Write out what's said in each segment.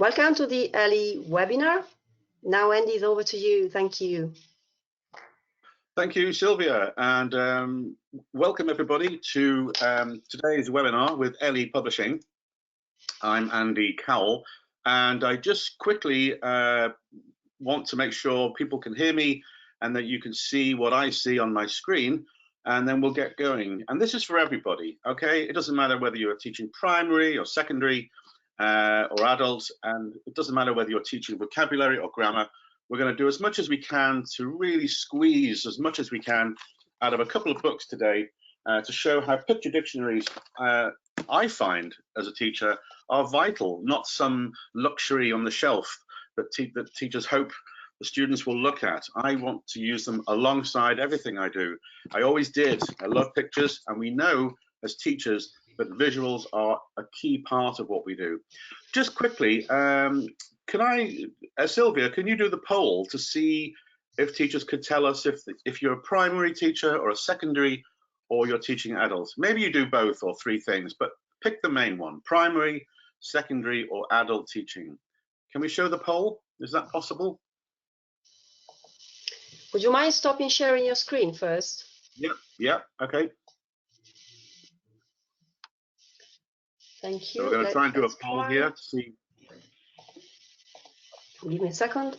Welcome to the early webinar. Now, Andy, it's over to you. Thank you. Thank you, Sylvia, and welcome everybody to today's webinar with LE Publishing. I'm Andy Cowle, and I just quickly want to make sure people can hear me and that you can see what I see on my screen, and then we'll get going. And this is for everybody, okay? It doesn't matter whether you're teaching primary or secondary or adult, and it doesn't matter whether you're teaching vocabulary or grammar. We're going to do as much as we can to really squeeze as much as we can out of a couple of books today to show how picture dictionaries, I find as a teacher, are vital, not some luxury on the shelf that teachers hope the students will look at. I want to use them alongside everything I do. I always did. I love pictures, and we know as teachers that visuals are a key part of what we do. Just quickly, can I, Sylvia, can you do the poll to see if teachers could tell us if you're a primary teacher or a secondary or you're teaching adults? Maybe you do both or three things, but pick the main one, primary, secondary or adult teaching. Can we show the poll? Is that possible? Would you mind stopping sharing your screen first? Yeah, okay. Thank you. So we're going to try and do a poll here to see. Give me a second.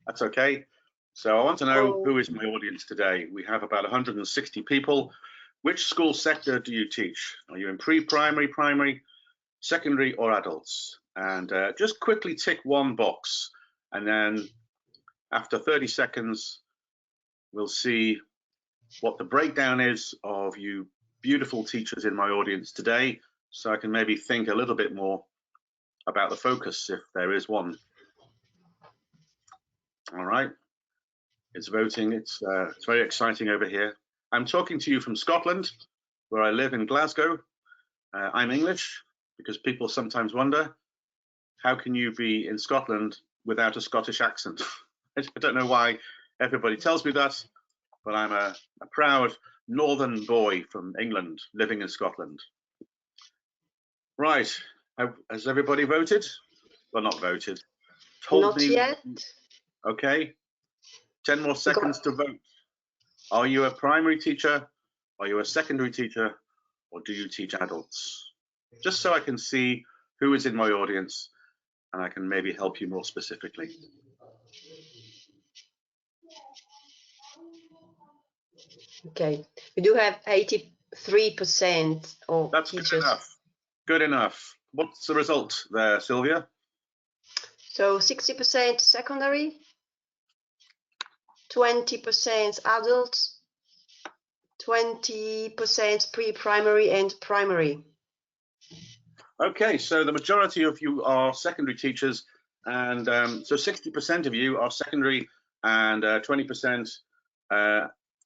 That's okay. So I want to know who is my audience today. We have about 160 people. Which school sector do you teach? Are you in pre-primary, primary, secondary or adults? And just quickly tick one box, and then after 30 seconds we'll see what the breakdown is of you beautiful teachers in my audience today, so I can maybe think a little bit more about the focus if there is one. All right, it's voting. It's very exciting over here. I'm talking to you from Scotland, where I live in Glasgow. I'm English because people sometimes wonder, how can you be in Scotland without a Scottish accent? I don't know why everybody tells me that, but I'm a proud northern boy from England living in Scotland. Right, has everybody voted? Well, not voted. Not yet. Okay, 10 more seconds to vote. Are you a primary teacher? Are you a secondary teacher? Or do you teach adults? Just so I can see who is in my audience and I can maybe help you more specifically. Okay, we do have 83% of That's teachers. Good enough. Good enough. What's the result there, Sylvia? So 60% secondary, 20% adults, 20% pre-primary and primary. Okay, so the majority of you are secondary teachers, and so 60% of you are secondary and 20%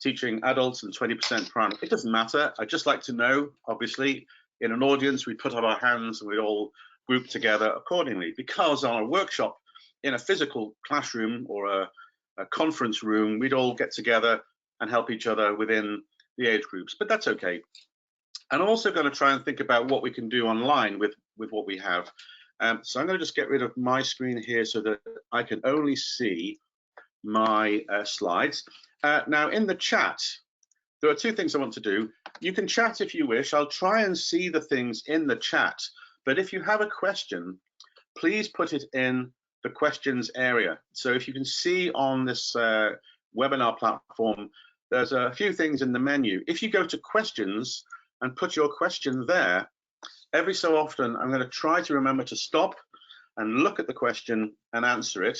teaching adults and 20% primary. It doesn't matter. I'd just like to know, obviously, in an audience, we put up our hands and we all group together accordingly, because on a workshop in a physical classroom or a conference room, we'd all get together and help each other within the age groups, but that's okay. And I'm also going to try and think about what we can do online with what we have. So I'm going to just get rid of my screen here so that I can only see my slides. Now in the chat, there are two things I want to do. You can chat if you wish. I'll try and see the things in the chat, but if you have a question, please put it in the questions area. So if you can see on this webinar platform, there's a few things in the menu. If you go to questions and put your question there, every so often I'm going to try to remember to stop and look at the question and answer it.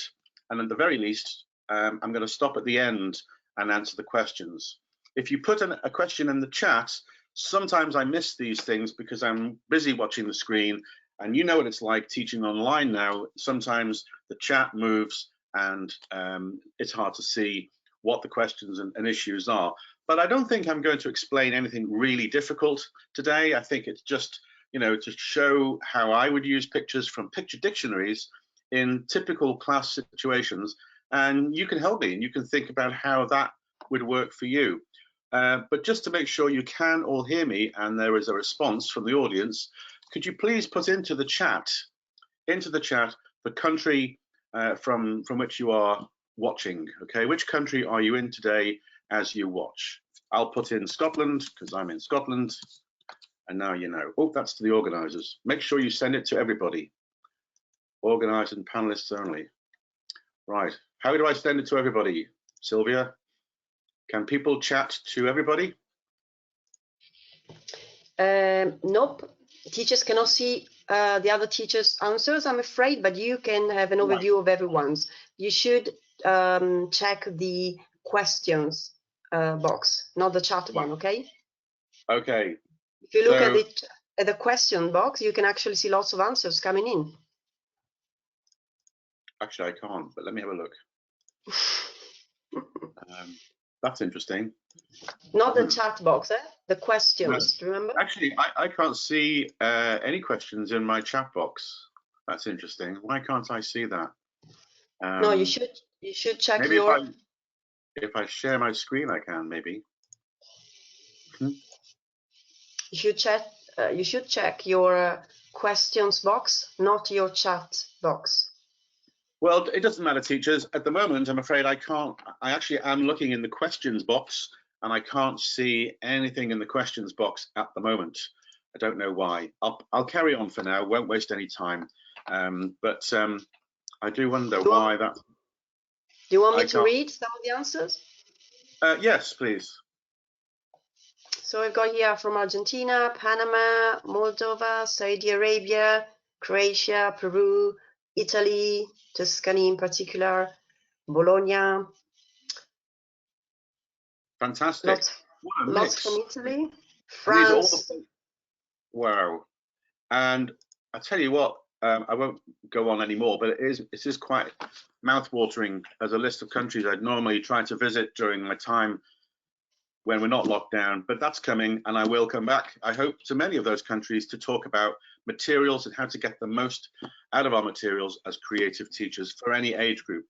And at the very least, I'm going to stop at the end and answer the questions. If you put a question in the chat, sometimes I miss these things because I'm busy watching the screen, and you know what it's like teaching online now. Sometimes the chat moves and it's hard to see what the questions and issues are. But I don't think I'm going to explain anything really difficult today. I think it's just, you know, to show how I would use pictures from picture dictionaries in typical class situations, and you can help me and you can think about how that would work for you. But just to make sure you can all hear me and there is a response from the audience, could you please put into the chat the country from which you are watching. Okay, which country are you in today as you watch? I'll put in Scotland because I'm in Scotland, and now you know. Oh, that's to the organisers. Make sure you send it to everybody. Organised and panelists only. Right. How do I send it to everybody, Sylvia? Can people chat to everybody? Nope. Teachers cannot see the other teachers' answers, I'm afraid, but you can have an overview of everyone's. You should check the questions box, not the chat one, okay? Okay. If you look at the question box, you can actually see lots of answers coming in. Actually, I can't, but let me have a look. That's interesting. Not the chat box, the questions, No. remember? Actually, I can't see any questions in my chat box. That's interesting. Why can't I see that? No, you should check maybe your... if I share my screen, I can maybe. You should check your questions box, not your chat box. Well, it doesn't matter, teachers. At the moment, I'm afraid I can't. I actually am looking in the questions box, and I can't see anything in the questions box at the moment. I don't know why. I'll carry on for now. Won't waste any time. But I do wonder why that. Do you want me to read some of the answers? Yes, please. So I've got here from Argentina, Panama, Moldova, Saudi Arabia, Croatia, Peru, Italy, Tuscany in particular, Bologna. Fantastic. Lots from Italy, France. Wow. And I tell you what, I won't go on anymore, but it is quite mouth-watering as a list of countries I'd normally try to visit during my time when we're not locked down, but that's coming, and I will come back, I hope, to many of those countries to talk about materials and how to get the most out of our materials as creative teachers for any age group.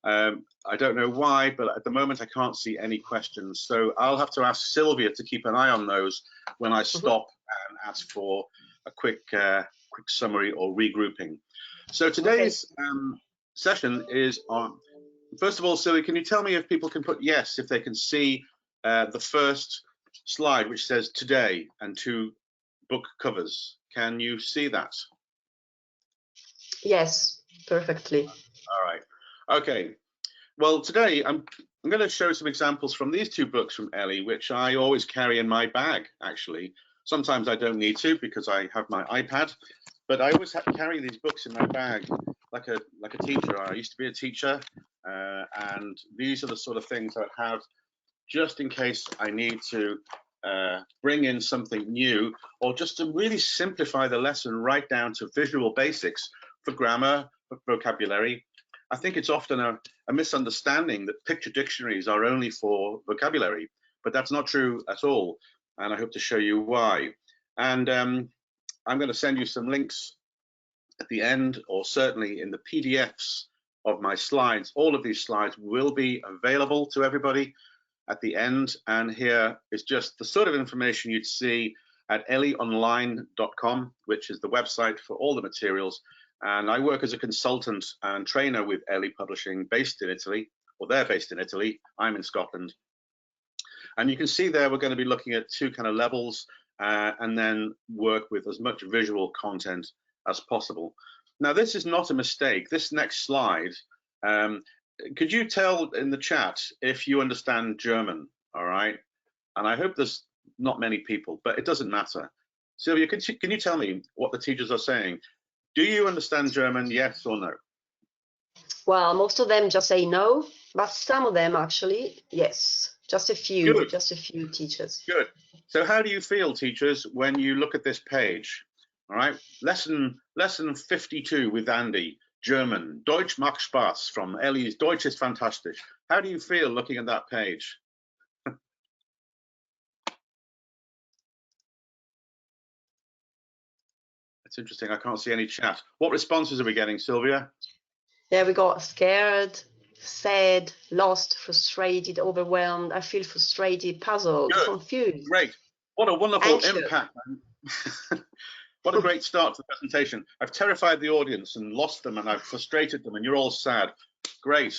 I don't know why, but at the moment I can't see any questions, so I'll have to ask Sylvia to keep an eye on those when I stop and ask for a quick summary or regrouping. So today's session is on, first of all, Sylvia, can you tell me if people can put yes if they can see the first slide, which says today and 2 book covers? Can you see that? Yes, perfectly. All right. Okay. Well, today I'm going to show some examples from these 2 books from Ellie, which I always carry in my bag, actually. Sometimes I don't need to because I have my iPad, but I always have to carry these books in my bag like a teacher. I used to be a teacher, and these are the sort of things I have just in case I need to bring in something new, or just to really simplify the lesson right down to visual basics for grammar, for vocabulary. I think it's often a misunderstanding that picture dictionaries are only for vocabulary, but that's not true at all, and I hope to show you why. And I'm going to send you some links at the end, or certainly in the PDFs of my slides. All of these slides will be available to everybody at the end, and here is just the sort of information you'd see at ellieonline.com, which is the website for all the materials. And I work as a consultant and trainer with Ellie Publishing, based in Italy, or they're based in Italy. I'm in Scotland. And you can see there we're going to be looking at 2 kind of levels, and then work with as much visual content as possible. Now, this is not a mistake. This next slide, could you tell in the chat if you understand German? All right. And I hope there's not many people, but it doesn't matter. Sylvia, can you tell me what the teachers are saying? Do you understand German, yes or no? Well, most of them just say no, but some of them actually, yes. Just a few. Good. Just a few teachers. Good. So how do you feel, teachers, when you look at this page? All right. Lesson 52 with Andy. German, Deutsch macht Spaß, from Ellie's Deutsch ist fantastisch. How do you feel looking at that page? That's interesting. I can't see any chat. What responses are we getting, Sylvia? Yeah, we got scared, sad, lost, frustrated, overwhelmed. I feel frustrated, puzzled, confused. Great. What a wonderful impact. What a great start to the presentation. I've terrified the audience and lost them, and I've frustrated them, and you're all sad. Great.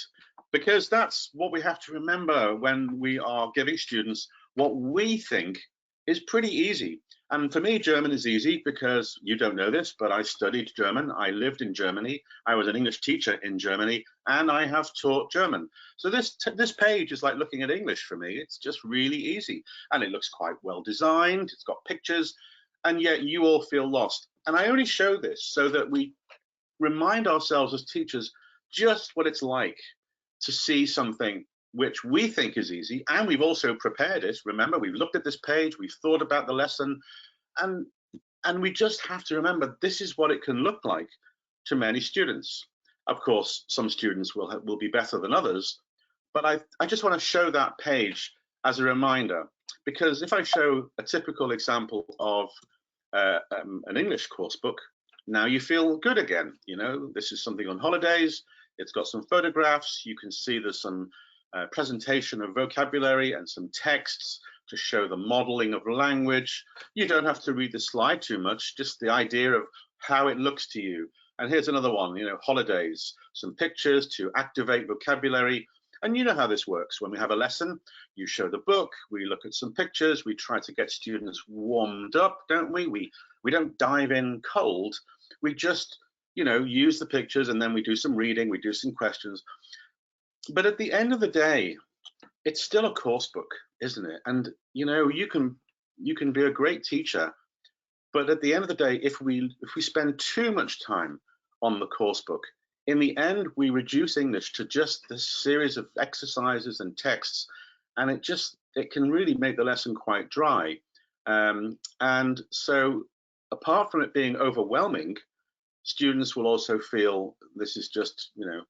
Because that's what we have to remember when we are giving students what we think is pretty easy. And for me, German is easy because you don't know this, but I studied German. I lived in Germany. I was an English teacher in Germany, and I have taught German. So this page is like looking at English for me. It's just really easy, and it looks quite well designed. It's got pictures, and yet you all feel lost. And I only show this so that we remind ourselves as teachers just what it's like to see something which we think is easy, and we've also prepared it. Remember, we've looked at this page, we've thought about the lesson, and we just have to remember this is what it can look like to many students. Of course, some students will be better than others, but I just want to show that page as a reminder, because if I show a typical example of an English course book, now you feel good again. You know, this is something on holidays. It's got some photographs. You can see there's some presentation of vocabulary and some texts to show the modeling of language. You don't have to read the slide too much, just the idea of how it looks to you. And here's another one, you know, holidays, some pictures to activate vocabulary. And you know how this works. When we have a lesson, you show the book, we look at some pictures, we try to get students warmed up, don't we? We don't dive in cold. We just, you know, use the pictures, and then we do some reading, we do some questions. But at the end of the day, it's still a course book, isn't it? And, you know, you can be a great teacher, but at the end of the day, if we spend too much time on the course book, in the end, we reduce English to just this series of exercises and texts, and it can really make the lesson quite dry. And so apart from it being overwhelming, students will also feel this is just, you know,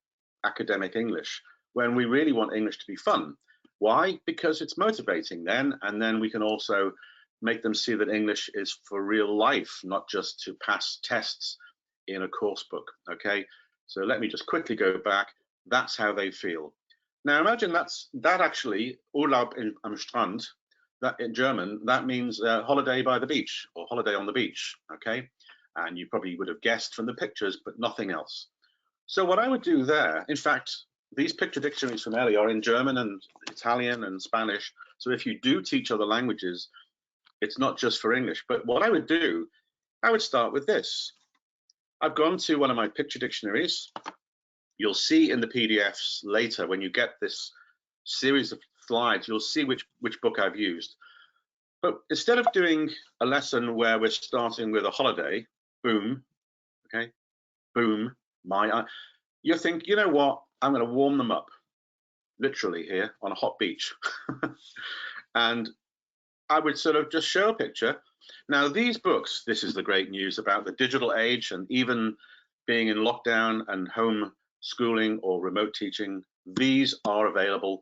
academic English, when we really want English to be fun. Why? Because it's motivating then, and then we can also make them see that English is for real life, not just to pass tests in a course book, okay? So let me just quickly go back. That's how they feel. Now imagine that actually, Urlaub am Strand, that in German, that means holiday by the beach or holiday on the beach, okay? And you probably would have guessed from the pictures, but nothing else. So what I would do there, in fact, these picture dictionaries from Ellie are in German and Italian and Spanish. So if you do teach other languages, it's not just for English. But what I would do, I would start with this. I've gone to one of my picture dictionaries. You'll see in the PDFs later, when you get this series of slides, you'll see which book I've used. But instead of doing a lesson where we're starting with a holiday, boom, okay, boom, you think, you know what, I'm going to warm them up, literally here on a hot beach. And I would sort of just show a picture. Now these books, this is the great news about the digital age, and even being in lockdown and home schooling or remote teaching, these are available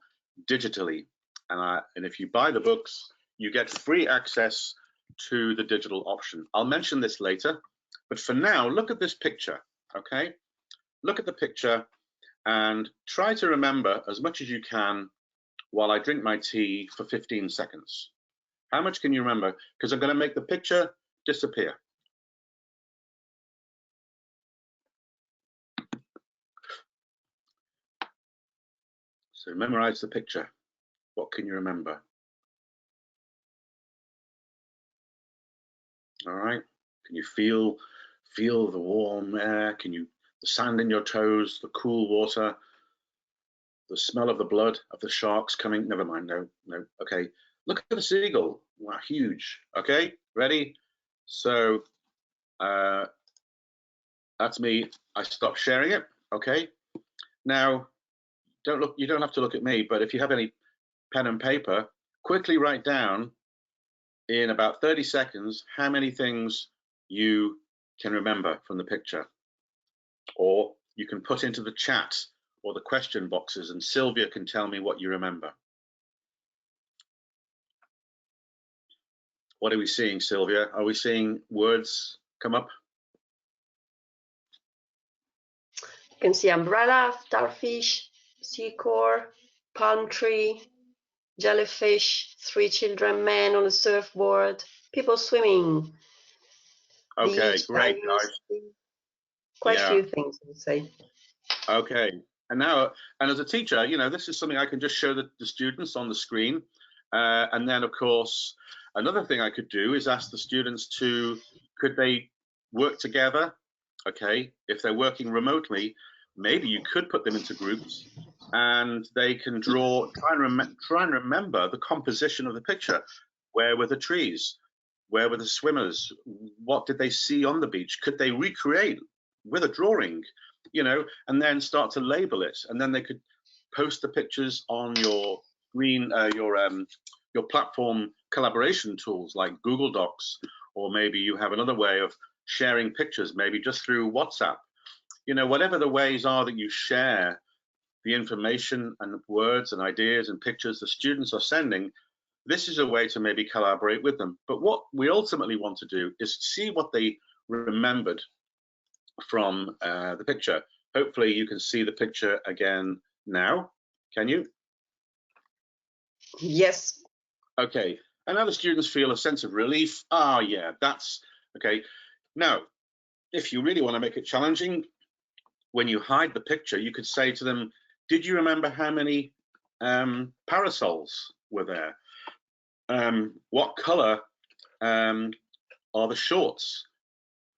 digitally. And if you buy the books, you get free access to the digital option. I'll mention this later, but for now, look at this picture, okay? Look at the picture and try to remember as much as you can while I drink my tea for 15 seconds. How much can you remember? Because I'm going to make the picture disappear. So memorize the picture. What can you remember? All right. Can you feel the warm air? The sand in your toes, the cool water, the smell of the blood of the sharks coming? Never mind. No. Okay. Look at the seagull. Wow, huge. Okay. Ready? So that's me. I stopped sharing it. Okay. Now, you don't have to look at me, but if you have any pen and paper, quickly write down in about 30 seconds how many things you can remember from the picture. Or you can put into the chat or the question boxes, and Sylvia can tell me what you remember. What are we seeing, Sylvia? Are we seeing words come up? You can see umbrella, starfish, sea core, palm tree, jellyfish, 3 children, men on a surfboard, people swimming. Okay, I great, guys. use quite a Yeah. few things, I would say. Okay. And now, and as a teacher, you know, this is something I can just show the students on the screen. And then, of course, another thing I could do is ask the students could they work together? Okay. If they're working remotely, maybe you could put them into groups and they can try and remember the composition of the picture. Where were the trees? Where were the swimmers? What did they see on the beach? Could they recreate with a drawing, you know, and then start to label it? And then they could post the pictures on your screen, your platform collaboration tools like Google Docs, or maybe you have another way of sharing pictures, maybe just through WhatsApp. You know, whatever the ways are that you share the information and words and ideas and pictures the students are sending, this is a way to maybe collaborate with them. But what we ultimately want to do is see what they remembered from the picture. Hopefully you can see the picture again now. Can you? Yes. Okay. And now the students feel a sense of relief. Ah, yeah, that's okay. Now, if you really want to make it challenging, when you hide the picture, you could say to them, did you remember how many parasols were there? What color are the shorts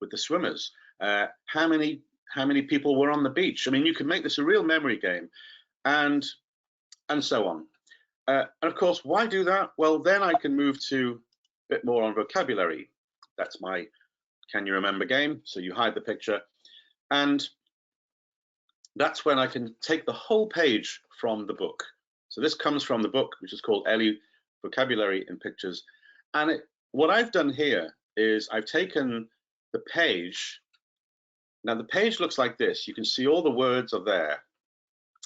with the swimmers? How many people were on the beach? I mean, you can make this a real memory game, and so on. And of course, why do that? Well, then I can move to a bit more on vocabulary. That's my can you remember game. So you hide the picture, and that's when I can take the whole page from the book. So this comes from the book, which is called Ellie Vocabulary in Pictures. And what I've done here is I've taken the page. Now the page looks like this. You can see all the words are there.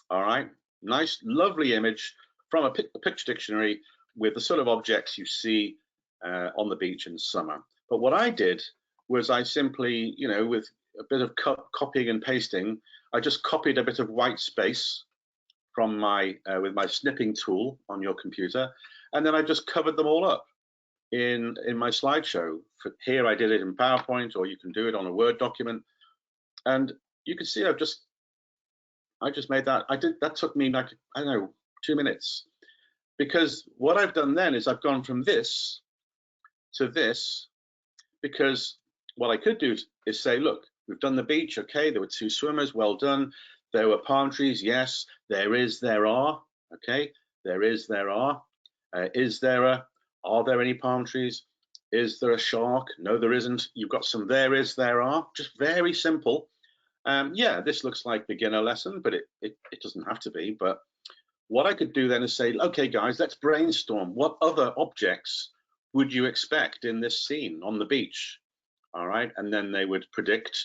All right, nice, lovely image from a picture dictionary with the sort of objects you see on the beach in summer. But what I did was I simply, you know, with a bit of copying and pasting, I just copied a bit of white space from my with my snipping tool on your computer, and then I just covered them all up in my slideshow. Here I did it in PowerPoint, or you can do it on a Word document, and you can see I just made that. That took me like, I don't know, 2 minutes, because what I've done then is I've gone from this to this, because what I could do is say, look, we've done the beach, okay, there were 2 swimmers, well done. There were palm trees, yes. There are, okay. There are. Are there any palm trees? Is there a shark? No, there isn't. You've got some there are. Just very simple. Yeah, this looks like beginner lesson, but it doesn't have to be. But what I could do then is say, okay, guys, let's brainstorm. What other objects would you expect in this scene on the beach? All right, and then they would predict,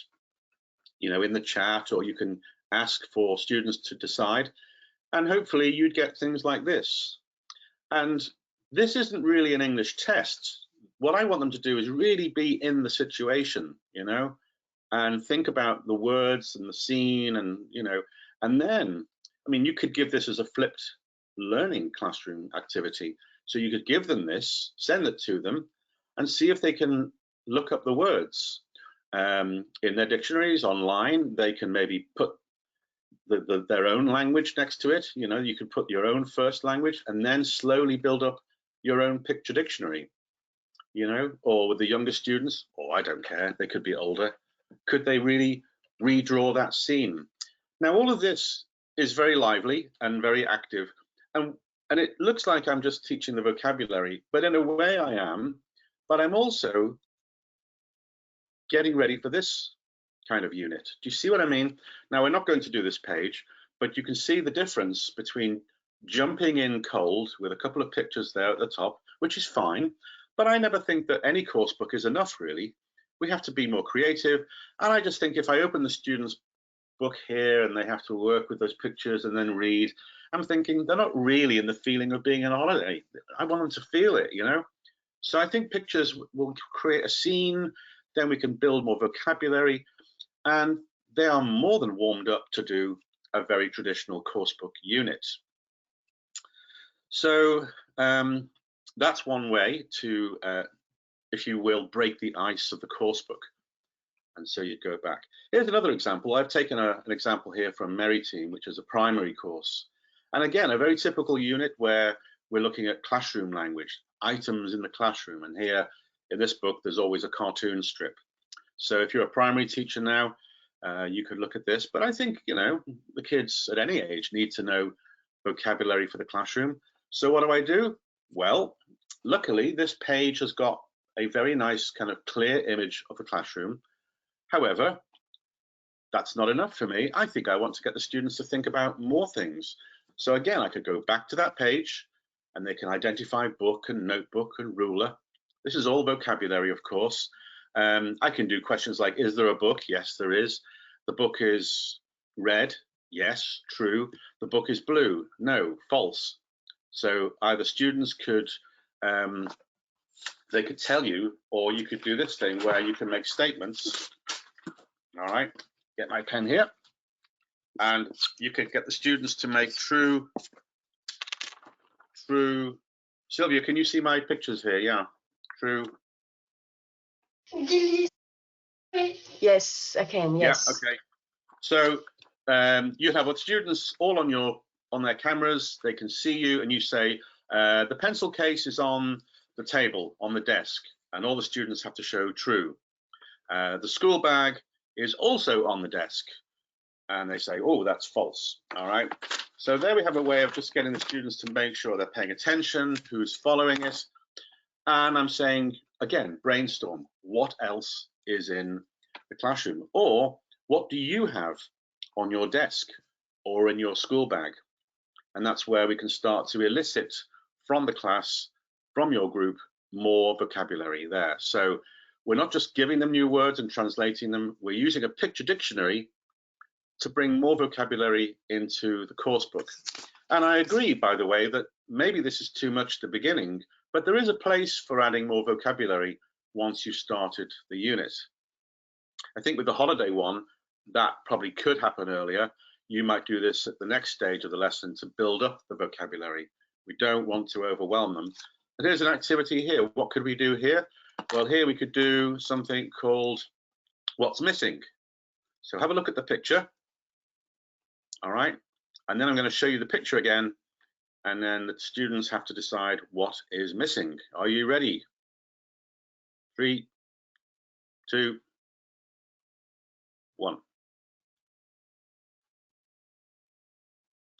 you know, in the chat, or you can ask for students to decide, and hopefully you'd get things like this. And this isn't really an English test. What I want them to do is really be in the situation, you know, and think about the words and the scene, and, you know, and then, I mean, you could give this as a flipped learning classroom activity. So you could give them this, send it to them, and see if they can look up the words in their dictionaries online. They can maybe put their own language next to it. You know, you could put your own first language and then slowly build up your own picture dictionary, you know, or with the younger students, or I don't care, they could be older. Could they really redraw that scene? Now, all of this is very lively and very active, and it looks like I'm just teaching the vocabulary, but in a way I am, but I'm also getting ready for this kind of unit. Do you see what I mean? Now, we're not going to do this page, but you can see the difference between jumping in cold with a couple of pictures there at the top, which is fine, but I never think that any course book is enough, really. We have to be more creative, and I just think if I open the students' book here and they have to work with those pictures and then read, I'm thinking they're not really in the feeling of being on holiday. I want them to feel it, you know? So I think pictures will create a scene, then we can build more vocabulary, and they are more than warmed up to do a very traditional coursebook unit. So that's one way to, if you will, break the ice of the coursebook. And so you go back. Here's another example. I've taken an example here from Merry Team, which is a primary course. And again, a very typical unit where we're looking at classroom language, items in the classroom. And here in this book, there's always a cartoon strip. So if you're a primary teacher now, you could look at this. But I think, you know, the kids at any age need to know vocabulary for the classroom. So what do? Well, luckily, this page has got a very nice kind of clear image of the classroom. However, that's not enough for me. I think I want to get the students to think about more things. So again, I could go back to that page and they can identify book and notebook and ruler. This is all vocabulary, of course. I can do questions like, is there a book? Yes, there is. The book is red. Yes, true. The book is blue. No, false. So either students could, they could tell you, or you could do this thing where you can make statements. All right, get my pen here. And you could get the students to make true. Sylvia, can you see my pictures here? Yeah, true. Yes, I can. Yes. Yeah, okay. So you have what students all on their cameras, they can see you, and you say the pencil case is on the table on the desk, and all the students have to show true. The school bag is also on the desk, and they say, oh, that's false. All right. So there we have a way of just getting the students to make sure they're paying attention, who's following it. And I'm saying, again, brainstorm. What else is in the classroom? Or what do you have on your desk or in your school bag? And that's where we can start to elicit from the class, from your group, more vocabulary there. So we're not just giving them new words and translating them. We're using a picture dictionary to bring more vocabulary into the course book. And I agree, by the way, that maybe this is too much at the beginning, but there is a place for adding more vocabulary once you've started the unit. I think with the holiday one, that probably could happen earlier. You might do this at the next stage of the lesson to build up the vocabulary. We don't want to overwhelm them. But here's an activity here. What could we do here? Well, here we could do something called what's missing. So have a look at the picture. All right. And then I'm going to show you the picture again. And then the students have to decide what is missing. Are you ready? 3, 2, 1.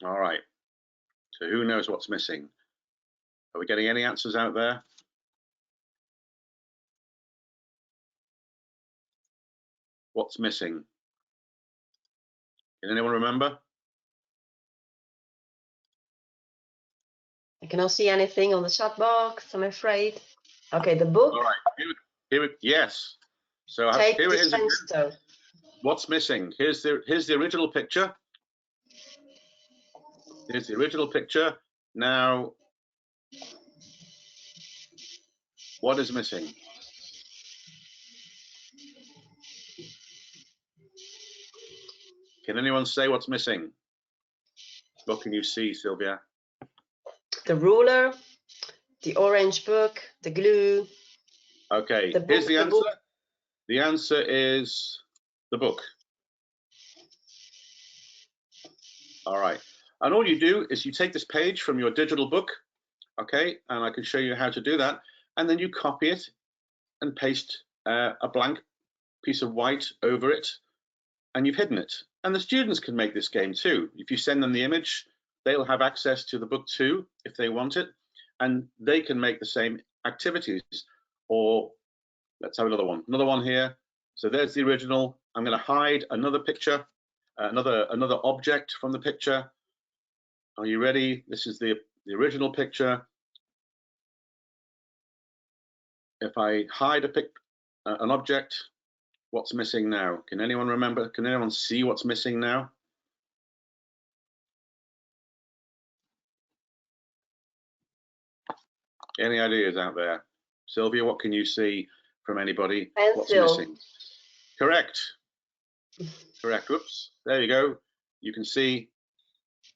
All right. So who knows what's missing? Are we getting any answers out there? What's missing? Can anyone remember? I cannot see anything on the chat box, I'm afraid. Okay, the book. All right. Yes. So Take here it is. dispenser. What's missing? Here's the original picture. Here's the original picture. Now, what is missing? Can anyone say what's missing? What can you see, Sylvia? The ruler, the orange book, the glue. Okay, here's the answer. The answer is the book. All right. And all you do is you take this page from your digital book, okay, and I can show you how to do that. And then you copy it and paste a blank piece of white over it, and you've hidden it. And the students can make this game too. If you send them the image, they'll have access to the book too, if they want it, and they can make the same activities. Or let's have another one here. So there's the original. I'm going to hide another picture, another object from the picture. Are you ready? This is the original picture. If I hide an object, what's missing now? Can anyone remember? Can anyone see what's missing now? Any ideas out there? Sylvia, what can you see from anybody? Pencil. What's missing? Correct. Correct. Oops. There you go. You can see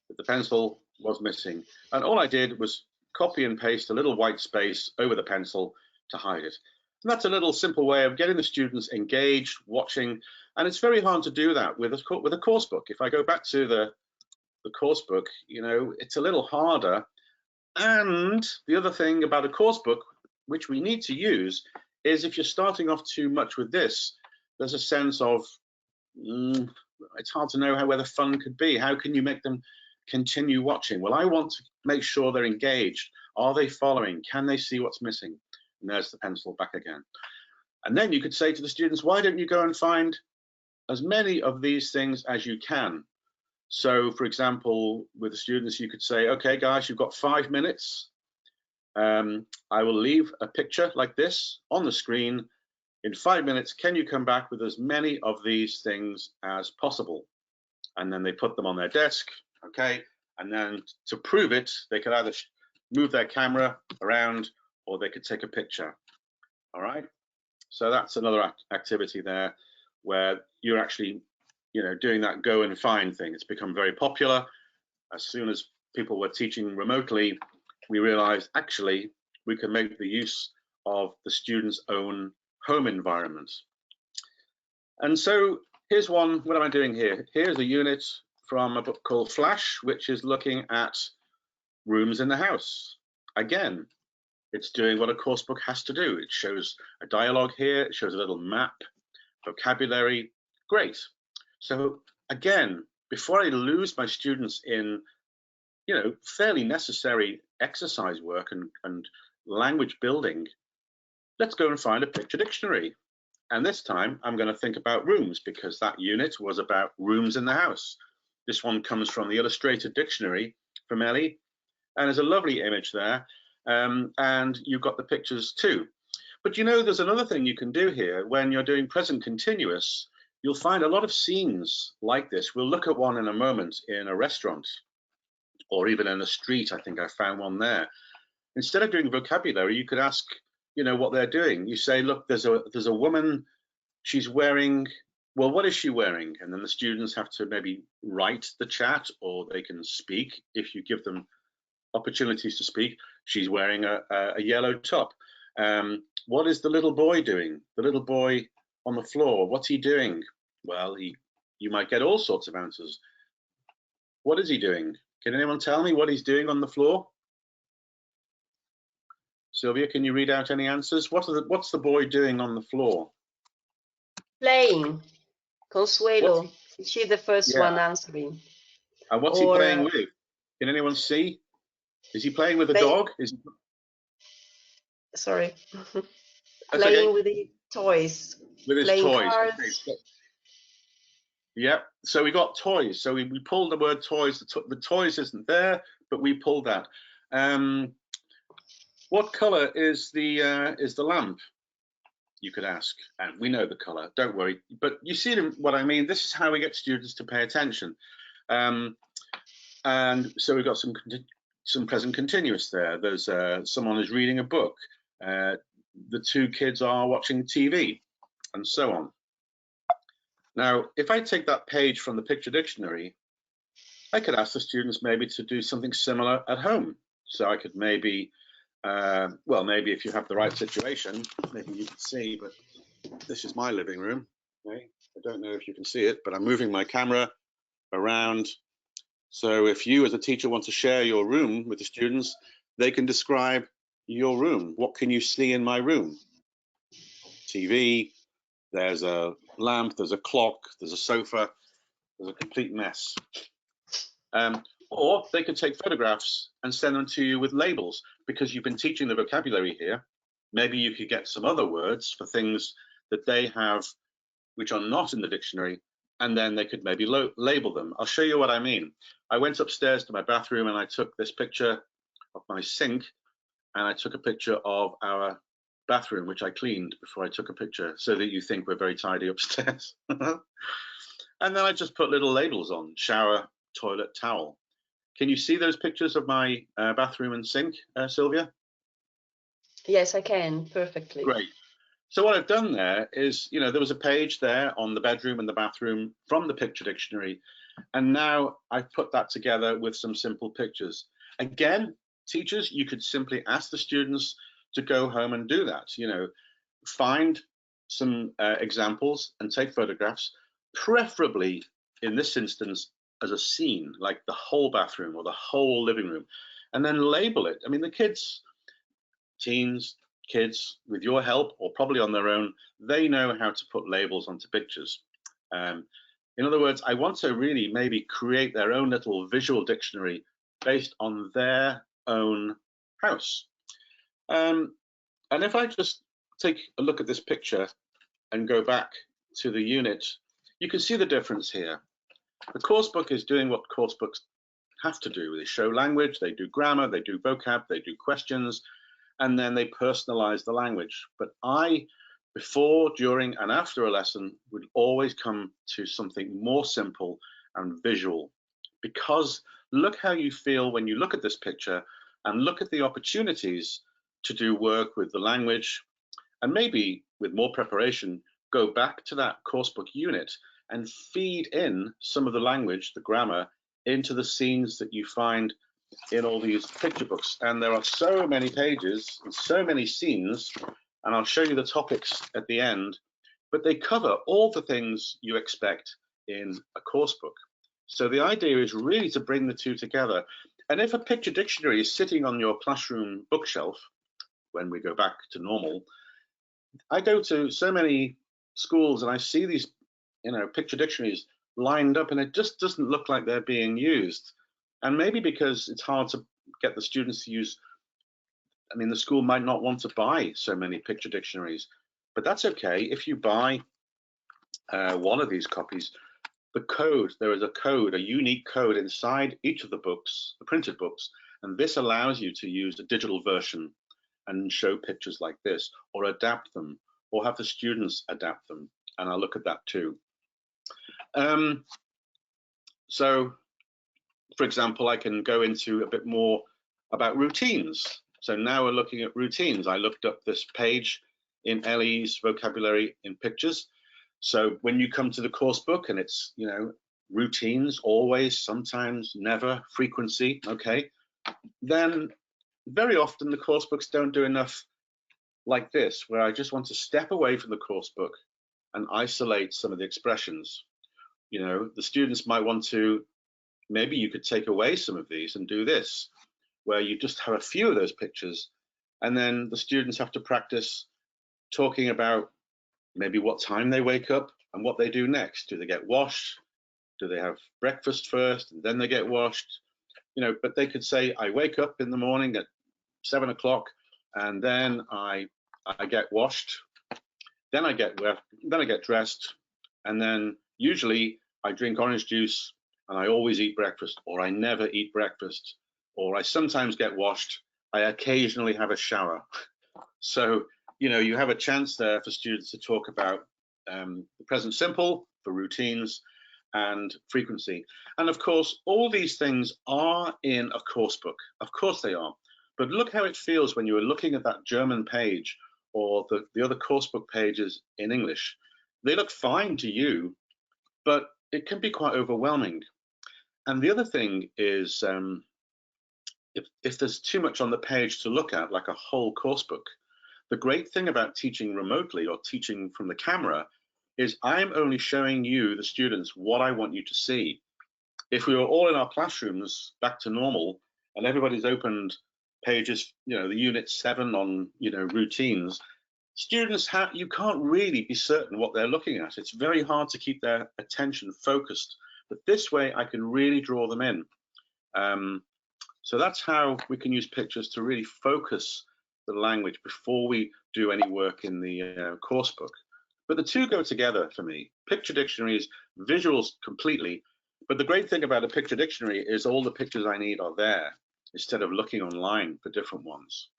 that the pencil was missing. And all I did was copy and paste a little white space over the pencil to hide it. And that's a little simple way of getting the students engaged, watching, and it's very hard to do that with a course book. If I go back to the course book, you know, it's a little harder. And the other thing about a course book, which we need to use, is if you're starting off too much with this, there's a sense of, it's hard to know where the fun could be. How can you make them continue watching? Well, I want to make sure they're engaged. Are they following? Can they see what's missing? And there's the pencil back again. And then you could say to the students, why don't you go and find as many of these things as you can? So, for example, with the students, you could say, okay, guys, you've got 5 minutes. I will leave a picture like this on the screen. In 5 minutes, can you come back with as many of these things as possible? And then they put them on their desk, okay? And then to prove it, they could either move their camera around or they could take a picture, all right? So that's another activity there where you're actually, you know, doing that go and find thing. It's become very popular. As soon as people were teaching remotely, we realized actually we can make the use of the student's own home environment. And so here's one, what am I doing here? Here's a unit from a book called Flash, which is looking at rooms in the house. Again, it's doing what a course book has to do. It shows a dialogue here, it shows a little map, vocabulary, great. So again, before I lose my students in, you know, fairly necessary exercise work and language building, let's go and find a picture dictionary. And this time I'm going to think about rooms, because that unit was about rooms in the house. This one comes from the Illustrated Dictionary from Ellie, and there's a lovely image there. And you've got the pictures too. But you know, there's another thing you can do here. When you're doing present continuous, you'll find a lot of scenes like this. We'll look at one in a moment in a restaurant or even in a street. I think I found one there. Instead of doing vocabulary, you could ask, you know, what they're doing. You say, look, there's a woman, she's wearing, well, what is she wearing? And then the students have to maybe write the chat, or they can speak if you give them opportunities to speak. She's wearing a yellow top. What is the little boy doing? The little boy on the floor, what's he doing? Well, you might get all sorts of answers. What is he doing? Can anyone tell me what he's doing on the floor? Sylvia, can you read out any answers? What's the boy doing on the floor? Playing. Consuelo. She's the first one answering. And what's he playing with? Can anyone see? Is he playing with a dog? Sorry. Playing with the toys. With his playing toys. Cards. Okay. Yeah, so we got toys. So we pulled the word toys. The toys isn't there, but we pulled that. What color is the lamp? You could ask, and we know the color. Don't worry. But you see what I mean. This is how we get students to pay attention. And so we've got some present continuous there. There's someone who's reading a book. The two kids are watching TV, and so on. Now, if I take that page from the picture dictionary, I could ask the students maybe to do something similar at home. So I could maybe, well, maybe if you have the right situation, maybe you can see, but this is my living room. Okay? I don't know if you can see it, but I'm moving my camera around. So if you as a teacher want to share your room with the students, they can describe your room. What can you see in my room? TV, there's a lamp, there's a clock, there's a sofa, there's a complete mess. Or they could take photographs and send them to you with labels, because you've been teaching the vocabulary here. Maybe you could get some other words for things that they have which are not in the dictionary, and then they could maybe label them. I'll show you what I mean. I went upstairs to my bathroom and I took this picture of my sink, and I took a picture of our bathroom, which I cleaned before I took a picture, so that you think we're very tidy upstairs. And then I just put little labels on: shower, toilet, towel. Can you see those pictures of my bathroom and sink, Sylvia? Yes, I can, perfectly. Great. So what I've done there is, you know, there was a page there on the bedroom and the bathroom from the picture dictionary, and now I've put that together with some simple pictures. Again, teachers, you could simply ask the students to go home and do that. You know, find some examples and take photographs, preferably in this instance as a scene, like the whole bathroom or the whole living room, and then label it. I mean, the kids, teens, kids, with your help or probably on their own, they know how to put labels onto pictures. In other words, I want to really maybe create their own little visual dictionary based on their own house. And if I just take a look at this picture and go back to the unit, you can see the difference here. The course book is doing what course books have to do. They show language, they do grammar, they do vocab, they do questions, and then they personalize the language. But I, before, during, and after a lesson, would always come to something more simple and visual. Because look how you feel when you look at this picture and look at the opportunities to do work with the language, and maybe with more preparation, go back to that coursebook unit and feed in some of the language, the grammar, into the scenes that you find in all these picture books. And there are so many pages and so many scenes, and I'll show you the topics at the end, but they cover all the things you expect in a course book. So the idea is really to bring the two together. And if a picture dictionary is sitting on your classroom bookshelf, when we go back to normal, I go to so many schools and I see these, picture dictionaries lined up, and it just doesn't look like they're being used. And maybe because it's hard to get the students to use, the school might not want to buy so many picture dictionaries, but that's okay. If you buy one of these copies, there is a code, a unique code inside each of the books, the printed books, and this allows you to use a digital version and show pictures like this, or adapt them, or have the students adapt them. And I'll look at that too. So, for example, I can go into a bit more about routines. So now we're looking at routines. I looked up this page in Ellie's vocabulary in pictures. So when you come to the course book and it's, routines, always, sometimes, never, frequency, okay, then very often the course books don't do enough like this, where I just want to step away from the course book and isolate some of the expressions. The students might want to, maybe you could take away some of these and do this, where you just have a few of those pictures, and then the students have to practice talking about maybe what time they wake up and what they do next. Do they get washed? Do they have breakfast first and then they get washed? But they could say, I wake up in the morning at 7 o'clock and then I get washed, then I get dressed, and then usually I drink orange juice and I always eat breakfast, or I never eat breakfast, or I sometimes get washed, I occasionally have a shower. So, you have a chance there for students to talk about the present simple for routines and frequency. And of course, all these things are in a course book. Of course they are. But look how it feels when you are looking at that German page or the other course book pages in English. They look fine to you, but it can be quite overwhelming. And the other thing is, if there's too much on the page to look at, like a whole course book, the great thing about teaching remotely or teaching from the camera is I'm only showing you, the students, what I want you to see. If we were all in our classrooms back to normal and everybody's opened pages, the unit 7 on, routines, students you can't really be certain what they're looking at. It's very hard to keep their attention focused, but this way I can really draw them in. So that's how we can use pictures to really focus the language before we do any work in the course book. But the two go together for me. Picture dictionaries, visuals completely. But the great thing about a picture dictionary is all the pictures I need are there instead of looking online for different ones.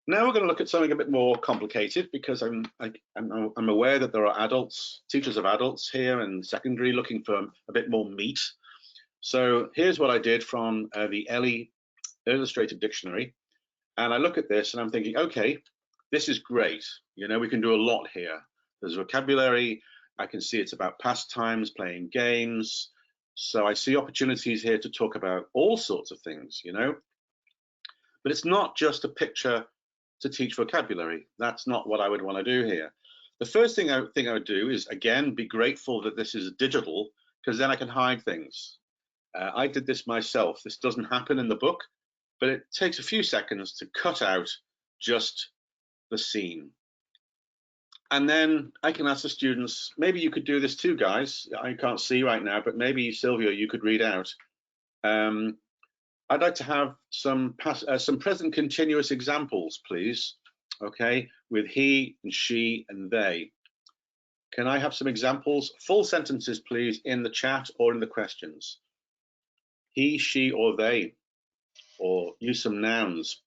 Now we're going to look at something a bit more complicated, because I'm aware that there are adults, teachers of adults here in secondary looking for a bit more meat. So here's what I did from the Ellie Illustrated Dictionary. And I look at this and I'm thinking, okay, this is great. We can do a lot here. There's vocabulary. I can see it's about pastimes, playing games. So I see opportunities here to talk about all sorts of things, But it's not just a picture to teach vocabulary. That's not what I would want to do here. The first thing I think I would do is, again, be grateful that this is digital, because then I can hide things. I did this myself. This doesn't happen in the book, but it takes a few seconds to cut out just the scene. And then I can ask the students, maybe you could do this too, guys. I can't see right now, but maybe Sylvia, you could read out. I'd like to have some present continuous examples, please. Okay, with he and she and they. Can I have some examples? Full sentences, please, in the chat or in the questions. He, she, or they, or use some nouns.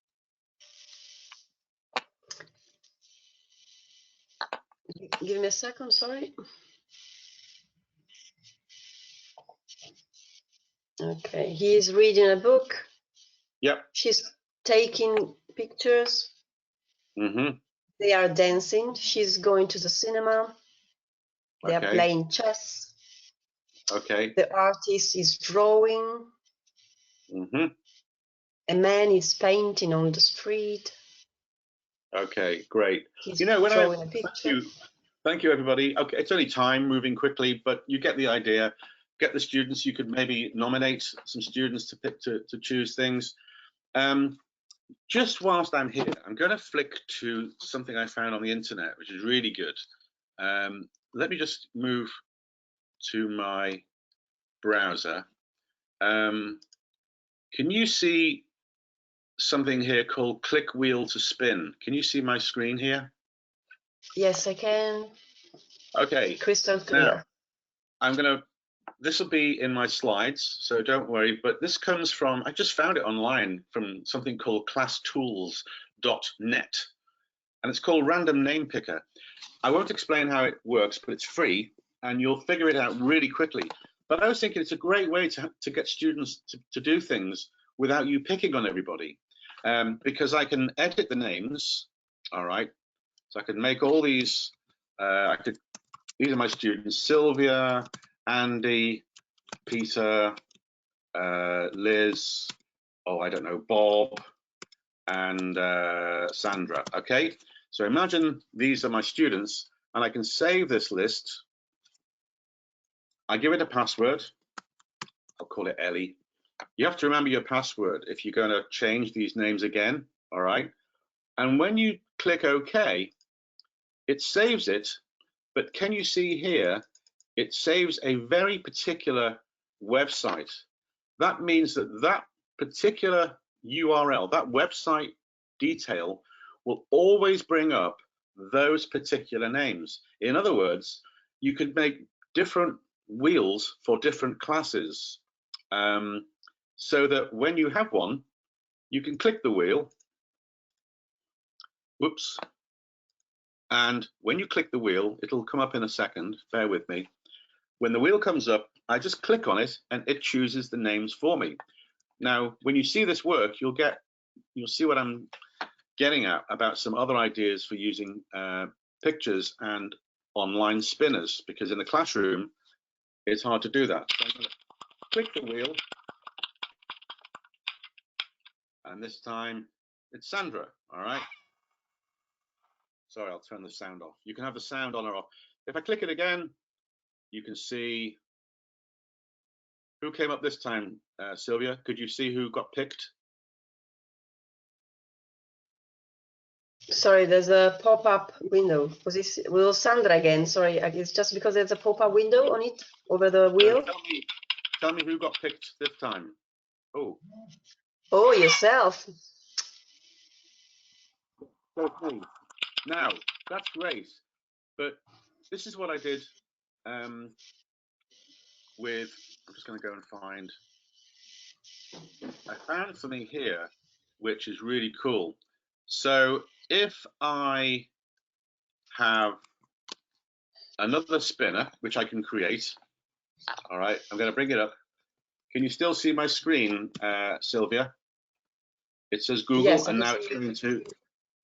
Give me a second, sorry. Okay, he is reading a book. Yep. She's taking pictures. Mm-hmm. They are dancing. She's going to the cinema. They are playing chess. Okay. The artist is drawing. Mm-hmm. A man is painting on the street. Okay, great. He's you know, when drawing a picture. Thank you, everybody. Okay, it's only time moving quickly, but you get the idea. Get the students. You could maybe nominate some students to pick to choose things. Just whilst I'm here, I'm going to flick to something I found on the internet, which is really good. Let me just move to my browser. Can you see something here called click wheel to spin? Can you see my screen here? Yes, I can. Okay. Crystal clear. Now, this will be in my slides, so don't worry, but this comes from, I just found it online from something called classtools.net, and it's called Random Name Picker. I won't explain how it works, but it's free, and you'll figure it out really quickly. But I was thinking it's a great way to get students to do things without you picking on everybody, because I can edit the names, all right? So I can make all these, these are my students, Sylvia, Andy, Peter, Liz, I don't know, Bob, and Sandra, okay? So imagine these are my students, and I can save this list. I give it a password. I'll call it Ellie. You have to remember your password if you're going to change these names again, all right? And when you click OK, it saves it, but can you see here, it saves a very particular website. That means that that particular URL, that website detail, will always bring up those particular names. In other words, you could make different wheels for different classes, so that when you have one, you can click the wheel. Whoops. And when you click the wheel, it'll come up in a second. Bear with me. When the wheel comes up, I just click on it and it chooses the names for me. Now, when you see this work, you'll see what I'm getting at about some other ideas for using pictures and online spinners, because in the classroom, it's hard to do that. So I'm going to click the wheel. And this time it's Sandra, all right? Sorry, I'll turn the sound off. You can have the sound on or off. If I click it again, you can see who came up this time, Sylvia. Could you see who got picked? Sorry, there's a pop-up window. Was Sandra again? Sorry, it's just because there's a pop-up window on it over the wheel. Tell me who got picked this time. Oh, yourself. Okay. Now, that's great, but this is what I did with, I'm just going to go and find, I found something here which is really cool. So if I have another spinner, which I can create, all right, I'm going to bring it up. Can you still see my screen, Sylvia? It says Google, yes, and now it's going to,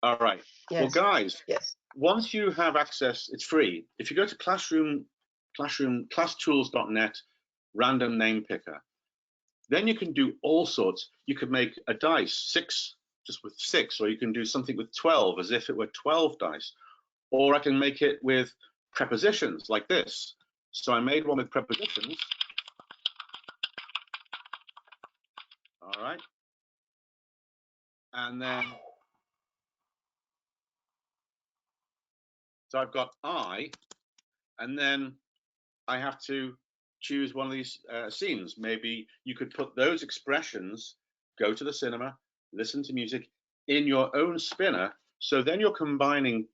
all right. Yes. Well, guys, yes. Once you have access, it's free. If you go to classtools.net, random name picker, then you can do all sorts. You could make a dice, just with 6, or you can do something with 12 as if it were 12 dice, or I can make it with prepositions like this. So I made one with prepositions. All right. And then, so I've got I, and then I have to choose one of these scenes. Maybe you could put those expressions, go to the cinema, listen to music in your own spinner. So then you're combining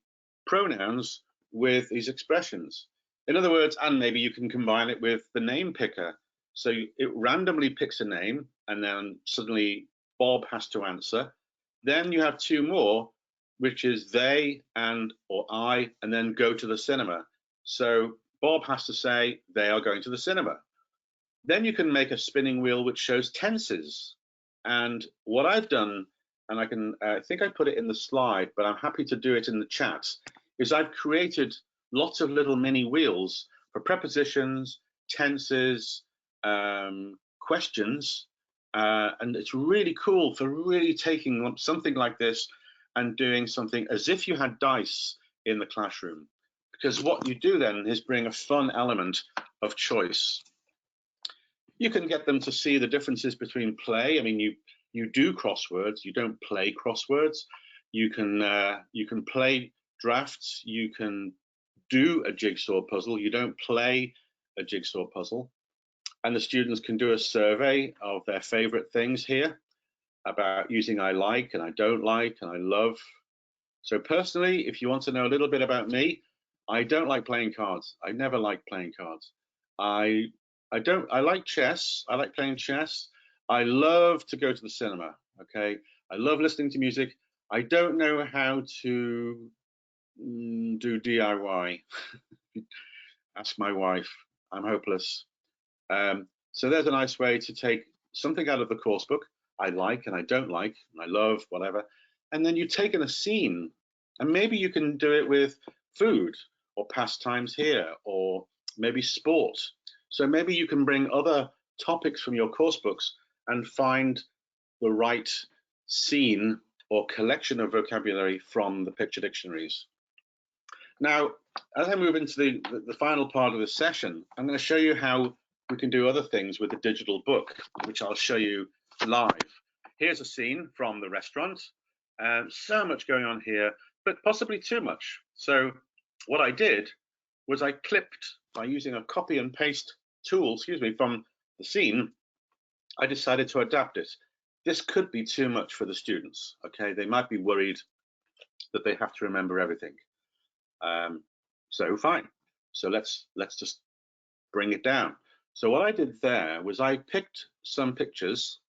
pronouns with these expressions. In other words, and maybe you can combine it with the name picker. So it randomly picks a name, and then suddenly Bob has to answer. Then you have 2 more, which is they and or I, and then go to the cinema. So Bob has to say they are going to the cinema. Then you can make a spinning wheel which shows tenses. And what I've done, and I think I put it in the slide, but I'm happy to do it in the chat, is I've created lots of little mini wheels for prepositions, tenses, questions, and it's really cool for really taking something like this and doing something as if you had dice in the classroom. Because what you do then is bring a fun element of choice. You can get them to see the differences between play. I mean, you do crosswords, you don't play crosswords. You can play drafts, you can do a jigsaw puzzle, you don't play a jigsaw puzzle. And the students can do a survey of their favorite things here about using I like and I don't like and I love. So personally, if you want to know a little bit about me, I don't like playing cards. I never liked playing cards. I like chess. I like playing chess. I love to go to the cinema. Okay. I love listening to music. I don't know how to do DIY. Ask my wife. I'm hopeless. So there's a nice way to take something out of the course book I like and I don't like, and I love, whatever. And then you take in a scene, and maybe you can do it with food or pastimes here, or maybe sport. So maybe you can bring other topics from your course books and find the right scene or collection of vocabulary from the picture dictionaries. Now, as I move into the final part of the session, I'm going to show you how we can do other things with the digital book, which I'll show you live. Here's a scene from the restaurant. So much going on here, but possibly too much. So what I did was I clipped, by using a copy and paste tool, from the scene, I decided to adapt it. This could be too much for the students, okay? They might be worried that they have to remember everything. So fine. So let's just bring it down. So what I did there was I picked some pictures,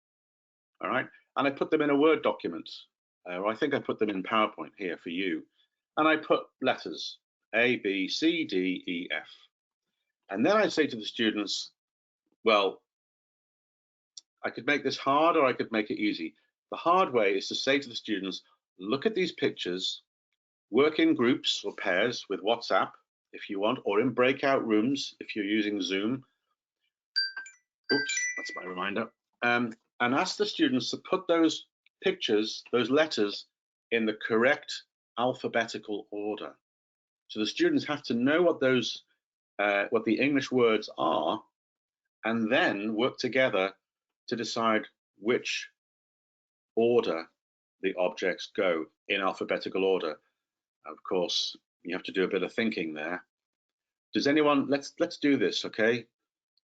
all right, and I put them in a Word document. I think I put them in PowerPoint here for you. And I put letters, A, B, C, D, E, F. And then I say to the students, well, I could make this hard or I could make it easy. The hard way is to say to the students, look at these pictures, work in groups or pairs with WhatsApp if you want, or in breakout rooms if you're using Zoom. Oops, that's my reminder. And ask the students to put those pictures, those letters, in the correct alphabetical order. So the students have to know what those, what the English words are, and then work together to decide which order the objects go in alphabetical order. Of course, you have to do a bit of thinking there. Does anyone, let's do this, okay?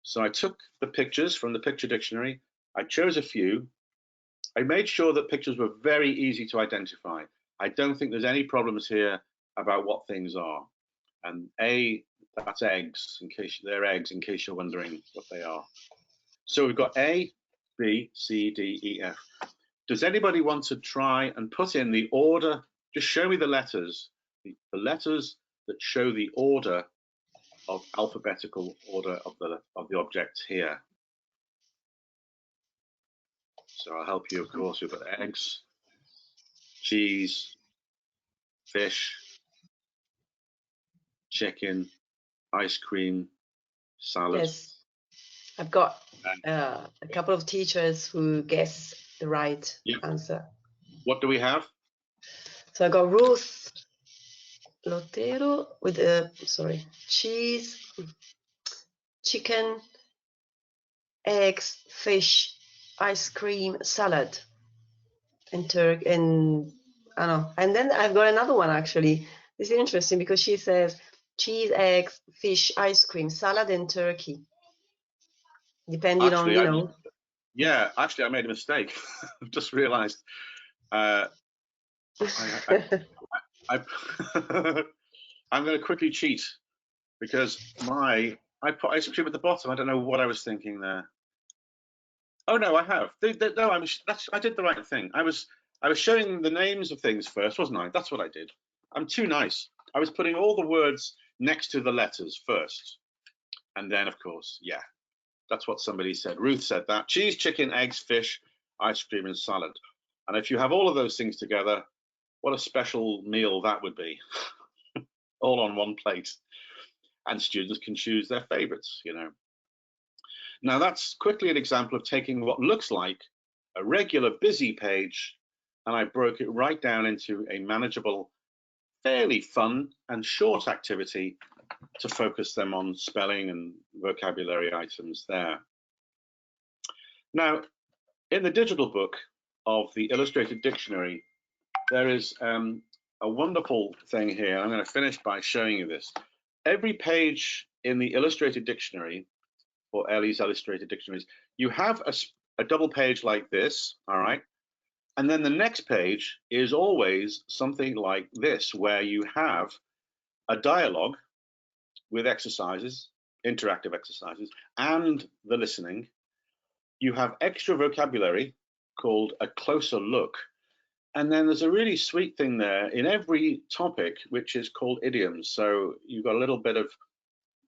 So I took the pictures from the picture dictionary. I chose a few. I made sure that pictures were very easy to identify. I don't think there's any problems here about what things are. And A, that's eggs, in case they're eggs, in case you're wondering what they are. So we've got A, B, C, D, E, F. Does anybody want to try and put in the order? Just show me the letters that show the order of alphabetical order of the objects here. So I'll help you, of course. We've got eggs, cheese, fish, chicken, ice cream, salad. Yes, I've got a couple of teachers who guess the right answer. What do we have? So I got Ruth Lotero with cheese, chicken, eggs, fish, ice cream, salad, and turkey, and I don't know. And then I've got another one actually. This is interesting because she says cheese, eggs, fish, ice cream, salad, and turkey. Depending Actually, on, yeah, actually, I made a mistake. I've just realised. I, I'm going to quickly cheat because I put ice cream at the bottom. I don't know what I was thinking there. Oh no, I have. No, I did the right thing. I was showing the names of things first, wasn't I? That's what I did. I'm too nice. I was putting all the words next to the letters first, and then of course, yeah, that's what somebody said. Ruth said that: cheese, chicken, eggs, fish, ice cream, and salad. And if you have all of those things together, what a special meal that would be, all on one plate. And students can choose their favorites, you know. Now that's quickly an example of taking what looks like a regular busy page, and I broke it right down into a manageable, fairly fun and short activity to focus them on spelling and vocabulary items there. Now, in the digital book of the Illustrated Dictionary, there is a wonderful thing here. I'm going to finish by showing you this. Every page in the Illustrated Dictionary, or Ellie's Illustrated Dictionaries, you have a double page like this, all right? And then the next page is always something like this, where you have a dialogue with exercises, interactive exercises, and the listening. You have extra vocabulary called a closer look. And then there's a really sweet thing there in every topic, which is called idioms. So you've got a little bit of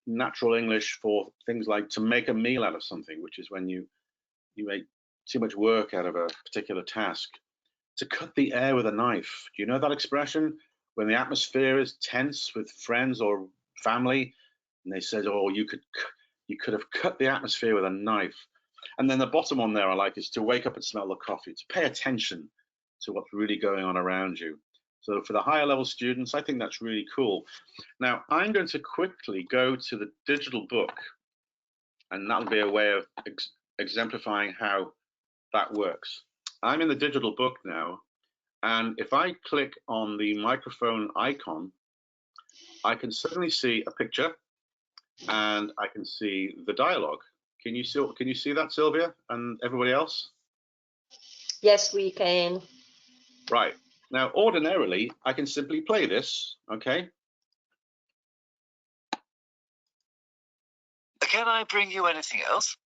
natural English for things like to make a meal out of something, which is when you make too much work out of a particular task. To cut the air with a knife. Do you know that expression? When the atmosphere is tense with friends or family, and they said, "Oh, you could have cut the atmosphere with a knife." And then the bottom one there I like is to wake up and smell the coffee, to pay attention to what's really going on around you. So for the higher level students, I think that's really cool. Now, I'm going to quickly go to the digital book, and that'll be a way of exemplifying how that works. I'm in the digital book now, and if I click on the microphone icon, I can suddenly see a picture and I can see the dialogue. Can you see that, Sylvia, and everybody else? yes, we can. Right. Now, ordinarily, I can simply play this, okay? Can I bring you anything else?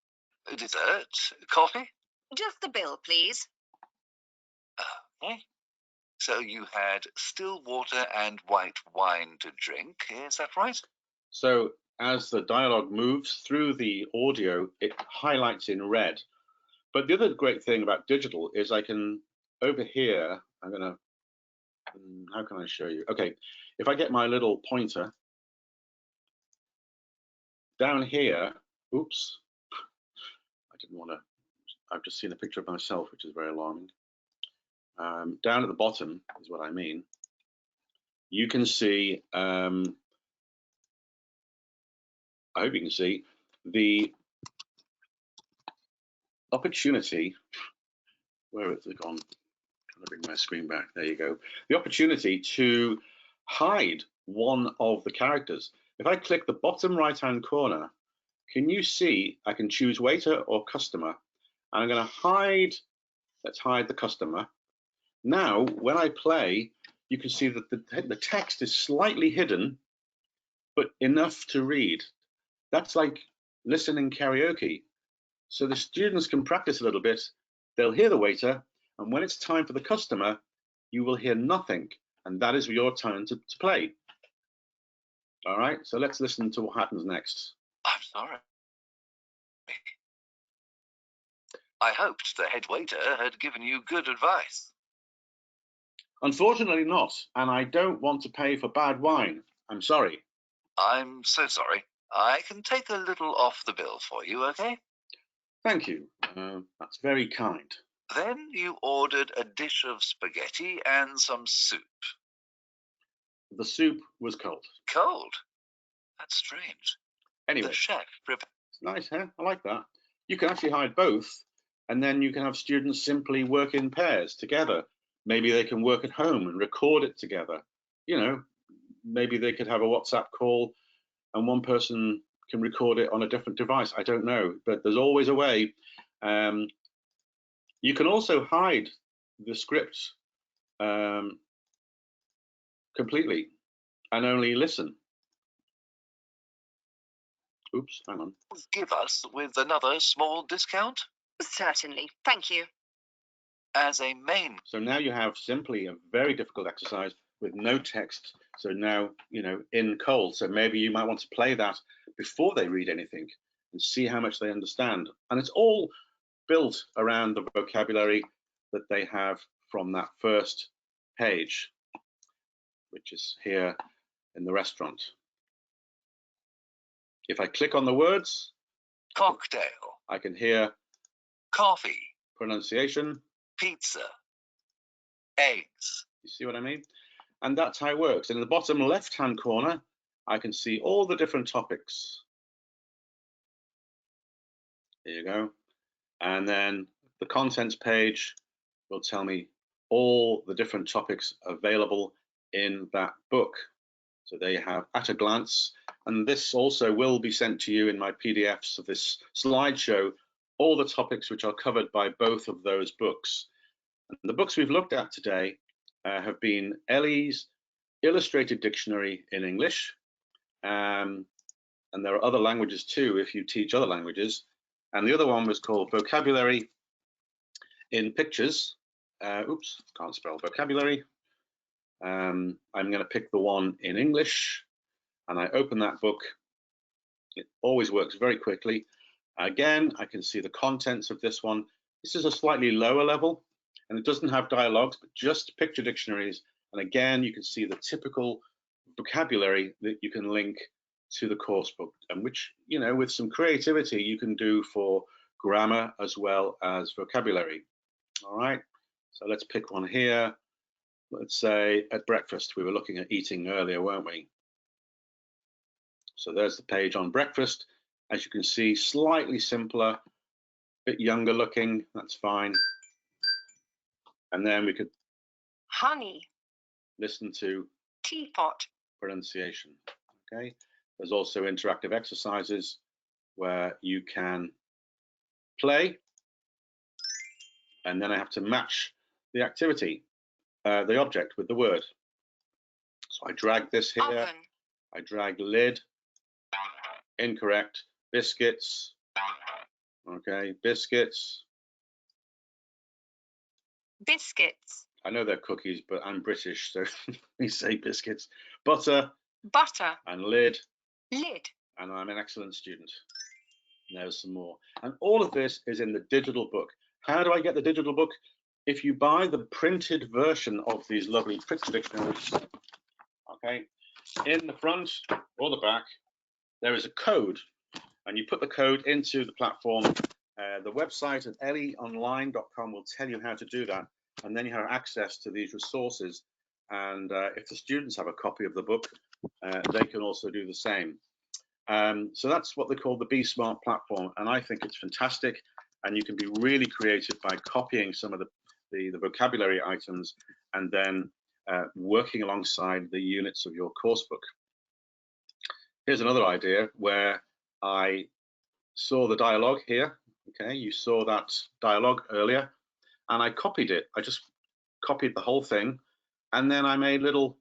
Dessert? Coffee? Just the bill, please. Okay. So you had still water and white wine to drink, is that right? So as the dialogue moves through the audio, it highlights in red. But the other great thing about digital is I can, over here, I'm gonna, how can I show you? Okay, if I get my little pointer, down here, oops, I didn't want to, I've just seen a picture of myself, which is very alarming. Down at the bottom is what I mean. You can see, I hope you can see, the opportunity, where has it gone? I'm trying to bring my screen back, there you go. The opportunity to hide one of the characters. If I click the bottom right-hand corner, can you see I can choose waiter or customer? And I'm going to hide, let's hide the customer. Now, when I play, you can see that the text is slightly hidden, but enough to read. That's like listening karaoke. So the students can practice a little bit. They'll hear the waiter, and when it's time for the customer, you will hear nothing, and that is your turn to play. All right, so let's listen to what happens next. I'm sorry. I hoped the head waiter had given you good advice. Unfortunately not, and I don't want to pay for bad wine. I'm sorry. I'm so sorry. I can take a little off the bill for you, okay? Thank you. That's very kind. Then you ordered a dish of spaghetti and some soup. The soup was cold. Cold? That's strange. Anyway, The chef it's nice, huh? I like that. You can actually hide both, and then you can have students simply work in pairs together. Maybe they can work at home and record it together. You know, maybe they could have a WhatsApp call and one person can record it on a different device. I don't know, but there's always a way. You can also hide the script completely and only listen. Oops, hang on. give us with another small discount? Certainly. Thank you. As a main. So now you have simply a very difficult exercise with no text. So now, you know, in Cowle. So maybe you might want to play that before they read anything and see how much they understand. And it's all built around the vocabulary that they have from that first page, which is here in the restaurant. If I click on the words, Cocktail. I can hear Coffee. pronunciation. Pizza. Eggs. You see what I mean? And that's how it works. In the bottom left-hand corner, I can see all the different topics. There you go. And then the contents page will tell me all the different topics available in that book. So there you have at a glance. And this also will be sent to you in my PDFs of this slideshow, all the topics which are covered by both of those books. And the books we've looked at today have been Ellie's Illustrated Dictionary in English. And there are other languages too, if you teach other languages. And the other one was called Vocabulary in Pictures. Oops, can't spell vocabulary. I'm going to pick the one in English, and I open that book. It always works very quickly. Again, I can see the contents of this one. This is a slightly lower level, and it doesn't have dialogues, but just picture dictionaries. And again, you can see the typical vocabulary that you can link to the course book, and which, you know, with some creativity, you can do for grammar as well as vocabulary. All right, so let's pick one here. Let's say at breakfast. We were looking at eating earlier, weren't we? So there's the page on breakfast. As you can see, slightly simpler, a bit younger looking, that's fine. And then we could Honey. listen to Teapot. pronunciation. Okay. There's also interactive exercises where you can play, and then I have to match the activity, the object with the word. So I drag this here, Oven. I drag lid, incorrect, biscuits, okay, biscuits. Biscuits. I know they're cookies, but I'm British, so we say biscuits. Butter. Butter. And lid. Lid. And I'm an excellent student. And there's some more. And all of this is in the digital book. How do I get the digital book? If you buy the printed version of these lovely picture dictionaries, okay, in the front or the back, there is a code, and you put the code into the platform. The website at ellieonline.com will tell you how to do that, and then you have access to these resources. And if the students have a copy of the book, they can also do the same. So that's what they call the Be Smart platform, and I think it's fantastic. And you can be really creative by copying some of the vocabulary items and then working alongside the units of your course book. Here's another idea where I saw the dialogue here. Okay, you saw that dialogue earlier, and I copied it. I just copied the whole thing, and then I made little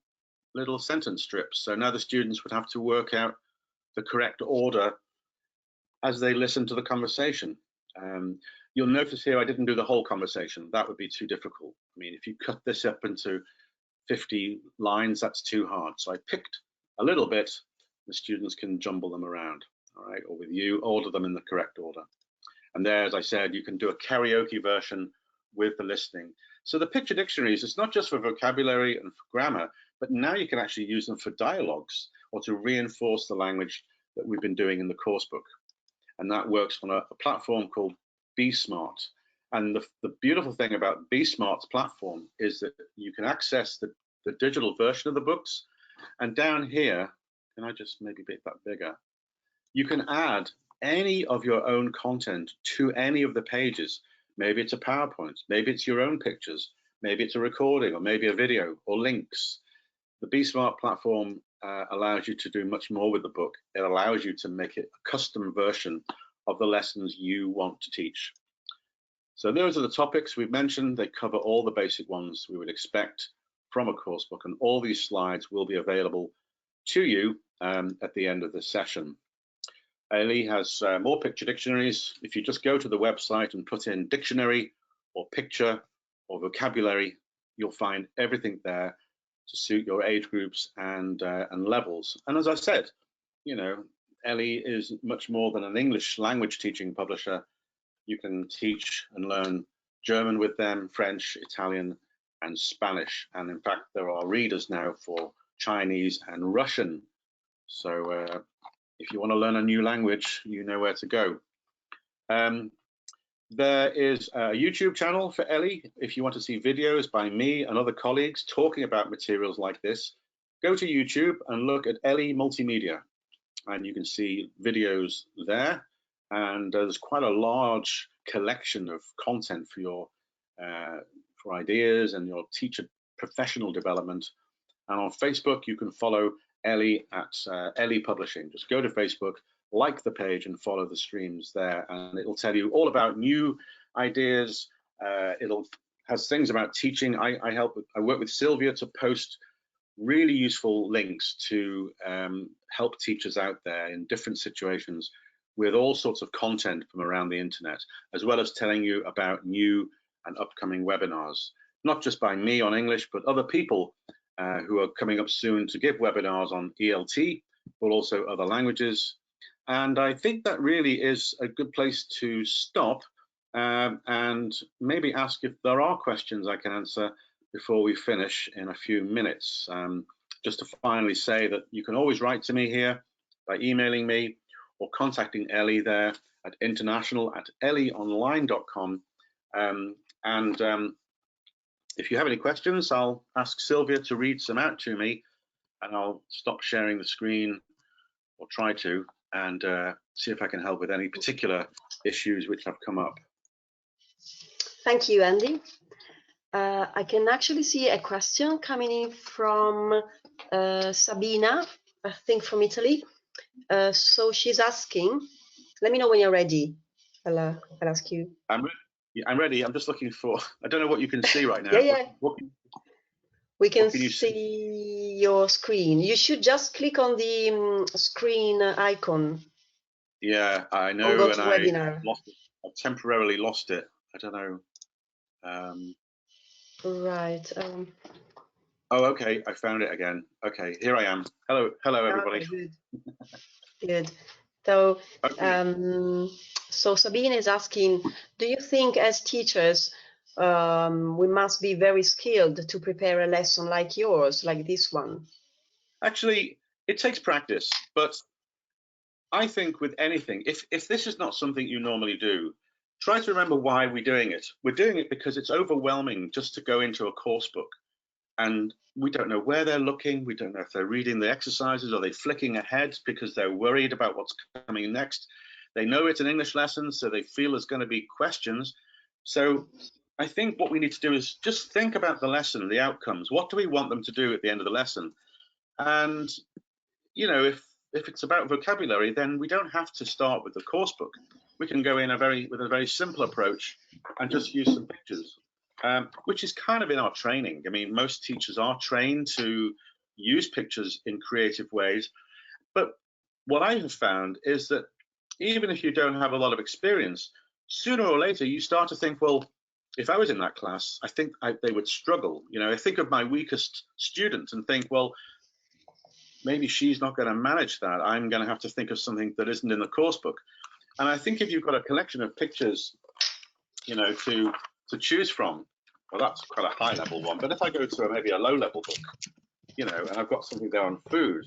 sentence strips. So now the students would have to work out the correct order as they listen to the conversation. You'll notice here I didn't do the whole conversation. That would be too difficult. I mean, if you cut this up into 50 lines, that's too hard. So I picked a little bit. The students can jumble them around, all right, or with you, order them in the correct order. And there, as I said, you can do a karaoke version with the listening. So the picture dictionaries, it's not just for vocabulary and for grammar, but now you can actually use them for dialogues or to reinforce the language that we've been doing in the course book. And that works on a platform called Be Smart. And the beautiful thing about BSmart's platform is that you can access the digital version of the books. And down here, can I just maybe make that bigger? You can add any of your own content to any of the pages. Maybe it's a PowerPoint, maybe it's your own pictures, maybe it's a recording, or maybe a video or links. The BSmart platform allows you to do much more with the book. It allows you to make it a custom version of the lessons you want to teach. So those are the topics we've mentioned. They cover all the basic ones we would expect from a course book, and all these slides will be available to you at the end of the session. Ellie has more picture dictionaries. If you just go to the website and put in dictionary or picture or vocabulary, you'll find everything there to suit your age groups and levels. And as I said, you know, Ellie is much more than an English language teaching publisher. You can teach and learn German with them, French, Italian, and Spanish. And in fact, there are readers now for Chinese and Russian. So if you want to learn a new language, you know where to go. There is a YouTube channel for Ellie. If you want to see videos by me and other colleagues talking about materials like this, go to YouTube and look at Ellie Multimedia, and you can see videos there. And there's quite a large collection of content for your for ideas and your teacher professional development. And on Facebook, you can follow Ellie at Ellie Publishing. Just go to Facebook, like the page, and follow the streams there, and it'll tell you all about new ideas. It'll has things about teaching. I work with Sylvia to post really useful links to help teachers out there in different situations with all sorts of content from around the internet, as well as telling you about new and upcoming webinars, not just by me on English, but other people who are coming up soon to give webinars on ELT, but also other languages. And I think that really is a good place to stop and maybe ask if there are questions I can answer before we finish in a few minutes. Just to finally say that you can always write to me here by emailing me or contacting Ellie there at international@ellieonline.com. If you have any questions, I'll ask Sylvia to read some out to me, and I'll stop sharing the screen, or try to, and see if I can help with any particular issues which have come up. Thank you, Andy. I can actually see a question coming in from Sabina, I think from Italy. So she's asking, let me know when you're ready. I'll ask you. I'm ready. I'm just looking for, I don't know what you can see right now. Yeah. We can you see your screen. You should just click on the screen icon. Yeah, I know, Or go to and webinar. I temporarily lost it. I don't know. Right. Oh, okay. I found it again. Okay, here I am. Hello, everybody. Oh, good. Good. So, Okay. so Sabine is asking, do you think as teachers we must be very skilled to prepare a lesson like yours, like this one? Actually, it takes practice, but I think with anything, if this is not something you normally do, try to remember why we're doing it. We're doing it because it's overwhelming just to go into a course book, and we don't know where they're looking. We don't know if they're reading the exercises or they're flicking ahead because they're worried about what's coming next. They know it's an English lesson, so they feel there's going to be questions. So I think what we need to do is just think about the lesson, the outcomes. What do we want them to do at the end of the lesson? And, you know, if it's about vocabulary, then we don't have to start with the course book. We can go in with a very simple approach and just use some pictures, which is kind of in our training. I mean, most teachers are trained to use pictures in creative ways. But what I have found is that even if you don't have a lot of experience, sooner or later you start to think, well, if I was in that class, I think they would struggle. You know, I think of my weakest student and think, well, maybe she's not going to manage that. I'm going to have to think of something that isn't in the course book. And I think if you've got a collection of pictures, you know, to choose from, well, that's quite a high level one. But if I go to maybe a low level book, you know, and I've got something there on food,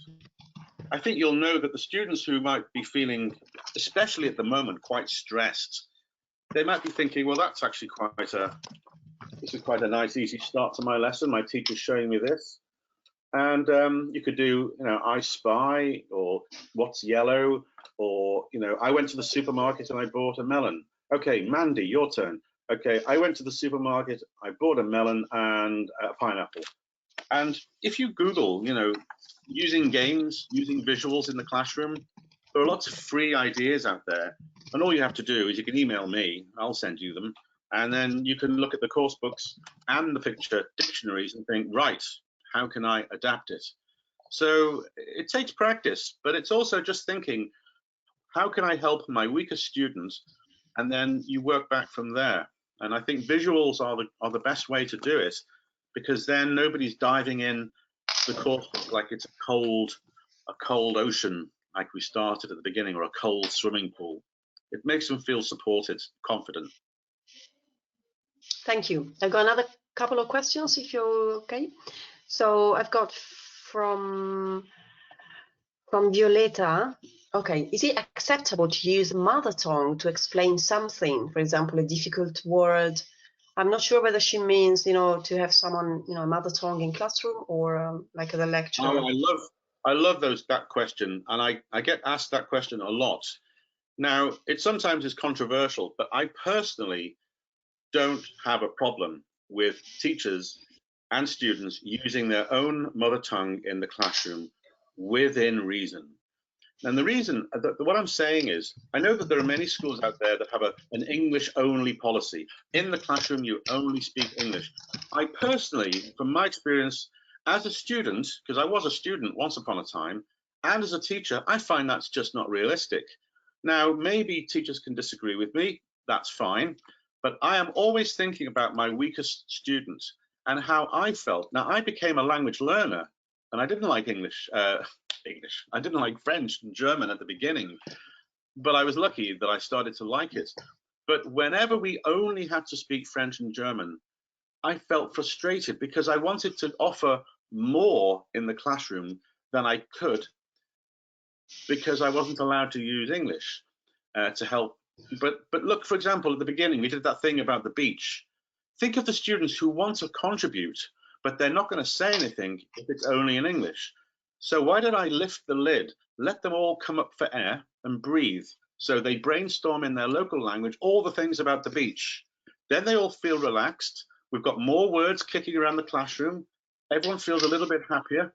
I think you'll know that the students who might be feeling, especially at the moment, quite stressed, they might be thinking, well, that's actually this is quite a nice, easy start to my lesson. My teacher's showing me this. And you could do, I spy, or what's yellow, or, I went to the supermarket and I bought a melon. Okay, Mandy, your turn. Okay, I went to the supermarket, I bought a melon and a pineapple. And if you Google, using games, using visuals in the classroom, there are lots of free ideas out there. And all you have to do is you can email me, I'll send you them. And then you can look at the course books and the picture dictionaries and think, right, how can I adapt it? So it takes practice, but it's also just thinking, how can I help my weaker students? And then you work back from there. And I think visuals are the best way to do it, because then nobody's diving in the course book like it's a cold ocean, like we started at the beginning, or a cold swimming pool. It makes them feel supported, confident. Thank you. I've got another couple of questions, if you're okay. So I've got from Violeta. Okay, is it acceptable to use mother tongue to explain something, for example, a difficult word? I'm not sure whether she means, to have someone, mother tongue in classroom, or like at a lecture. Oh, I love that question, and I get asked that question a lot. Now, it sometimes is controversial, but I personally don't have a problem with teachers and students using their own mother tongue in the classroom within reason. And the reason, what I'm saying is, I know that there are many schools out there that have an English-only policy. In the classroom, you only speak English. I personally, from my experience as a student, because I was a student once upon a time, and as a teacher, I find that's just not realistic. Now, maybe teachers can disagree with me, that's fine, but I am always thinking about my weakest students and how I felt. Now, I became a language learner, and I didn't like English. I didn't like French and German at the beginning, but I was lucky that I started to like it. But whenever we only had to speak French and German, I felt frustrated because I wanted to offer more in the classroom than I could, because I wasn't allowed to use English to help. But look, for example, at the beginning, we did that thing about the beach. Think of the students who want to contribute, but they're not going to say anything if it's only in English. So why did I lift the lid, let them all come up for air and breathe? So they brainstorm in their local language all the things about the beach. Then they all feel relaxed. We've got more words kicking around the classroom. Everyone feels a little bit happier.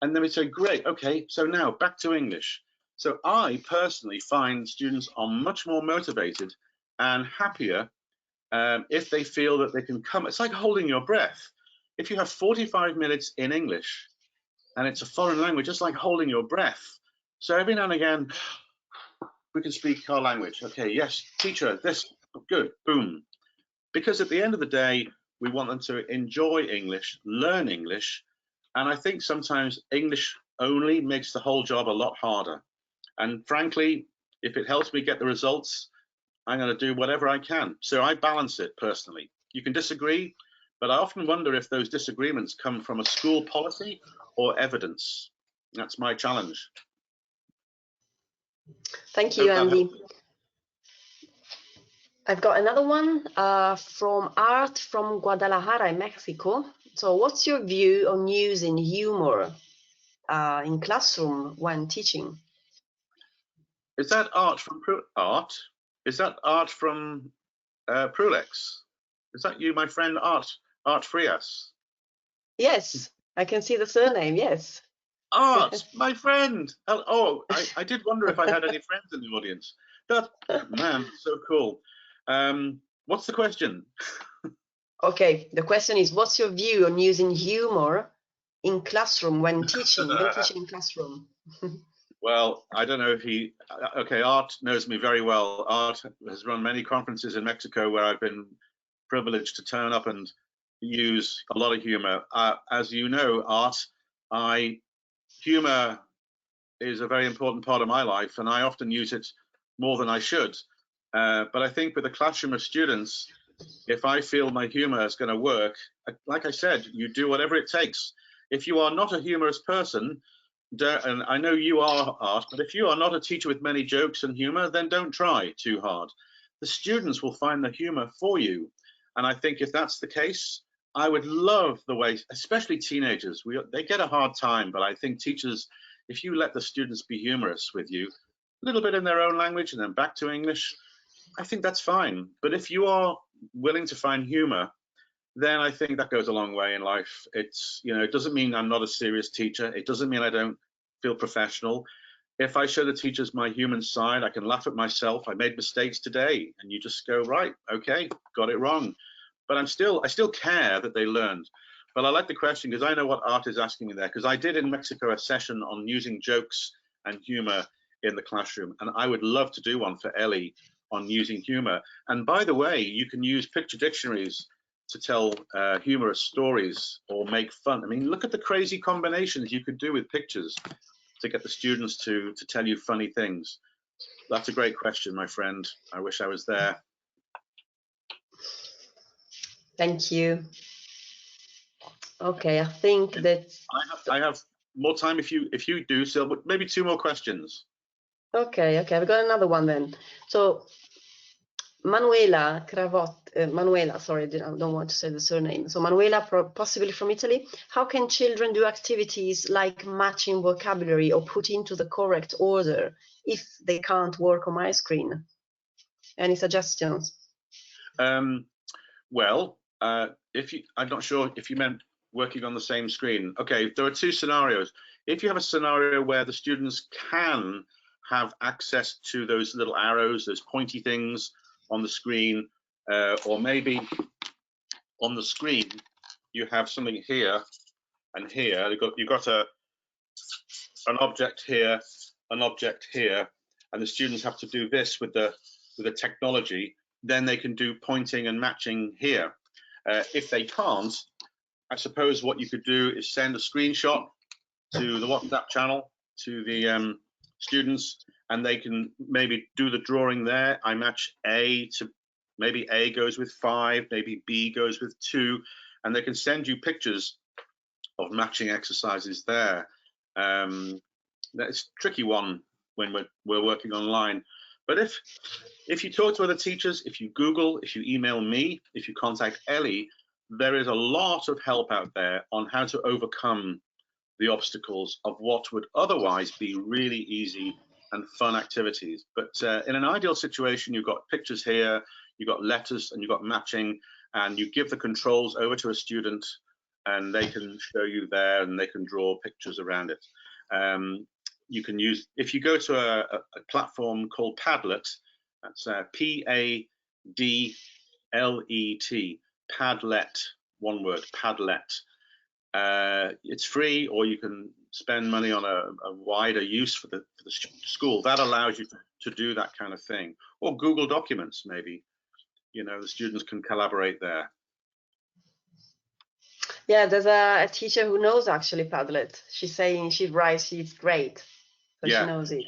And then we say, great, okay, so now back to English. So I personally find students are much more motivated and happier if they feel that they can come. It's like holding your breath. If you have 45 minutes in English and it's a foreign language, it's like holding your breath. So every now and again, we can speak our language. Okay, yes, teacher, this, good, boom. Because at the end of the day, we want them to enjoy English, learn English. And I think sometimes English only makes the whole job a lot harder. And frankly, if it helps me get the results, I'm going to do whatever I can. So I balance it personally. You can disagree, but I often wonder if those disagreements come from a school policy or evidence. That's my challenge. Thank you, Andy. I've got another one from Art from Guadalajara in Mexico. So what's your view on using humor in classroom when teaching? Is that Art from Art? Is that Art from Prulex? Is that you, my friend Art Frias? Yes, I can see the surname, yes. Art, my friend. Oh, I did wonder if I had any friends in the audience. That, man, so cool. What's the question? Okay, the question is, what's your view on using humor in classroom when teaching in classroom? Well, I don't know if okay, Art knows me very well. Art has run many conferences in Mexico where I've been privileged to turn up and use a lot of humor. As you know, Art, humor is a very important part of my life, and I often use it more than I should. But I think with a classroom of students, if I feel my humor is going to work, like I said, you do whatever it takes. If you are not a humorous person, and I know you are, Art, but if you are not a teacher with many jokes and humor, then don't try too hard. the students will find the humor for you. And I think if that's the case, I would love the way, especially teenagers, they get a hard time, but I think teachers, if you let the students be humorous with you, a little bit in their own language and then back to English, I think that's fine. But if you are willing to find humor, then I think that goes a long way in life. It's, you know, it doesn't mean I'm not a serious teacher. It doesn't mean I don't feel professional. If I show the teachers my human side, I can laugh at myself. I made mistakes today, and you just go, right, okay, got it wrong. But I still care that they learned. But I like the question because I know what Art is asking me there, because I did in Mexico a session on using jokes and humor in the classroom, and I would love to do one for Ellie on using humor. And by the way, you can use picture dictionaries to tell humorous stories or make fun. I mean, look at the crazy combinations you could do with pictures to get the students to tell you funny things. That's a great question, my friend. I wish I was there. Thank you. Okay, I think that I have more time if you do, so maybe 2 more questions. okay, I've got another one then. So Manuela Manuela, sorry, I don't want to say the surname. So Manuela, possibly from Italy. How can children do activities like matching vocabulary or put into the correct order if they can't work on my screen? Any suggestions? Well, I'm not sure if you meant working on the same screen. Okay, there are 2 scenarios. If you have a scenario where the students can have access to those little arrows, those pointy things on the screen, or maybe on the screen you have something here and here. You've got an object here, an object here, and the students have to do this with the technology. Then they can do pointing and matching here. If they can't, I suppose what you could do is send a screenshot to the WhatsApp channel to the students, and they can maybe do the drawing there. I match A to, maybe A goes with 5, maybe B goes with 2, and they can send you pictures of matching exercises there. That's a tricky one when we're working online. But if you talk to other teachers, if you Google, if you email me, if you contact Ellie, there is a lot of help out there on how to overcome the obstacles of what would otherwise be really easy and fun activities. But in an ideal situation, you've got pictures here, you've got letters, and you've got matching, and you give the controls over to a student, and they can show you there, and they can draw pictures around it. You can use, if you go to a platform called Padlet, that's Padlet, Padlet, one word, Padlet. It's free, or you can spend money on a wider use for the school. That allows you to do that kind of thing. Or Google Documents, maybe. You know, the students can collaborate there. Yeah, there's a teacher who knows actually Padlet. She's saying she writes, she's great. So Yeah. she knows it.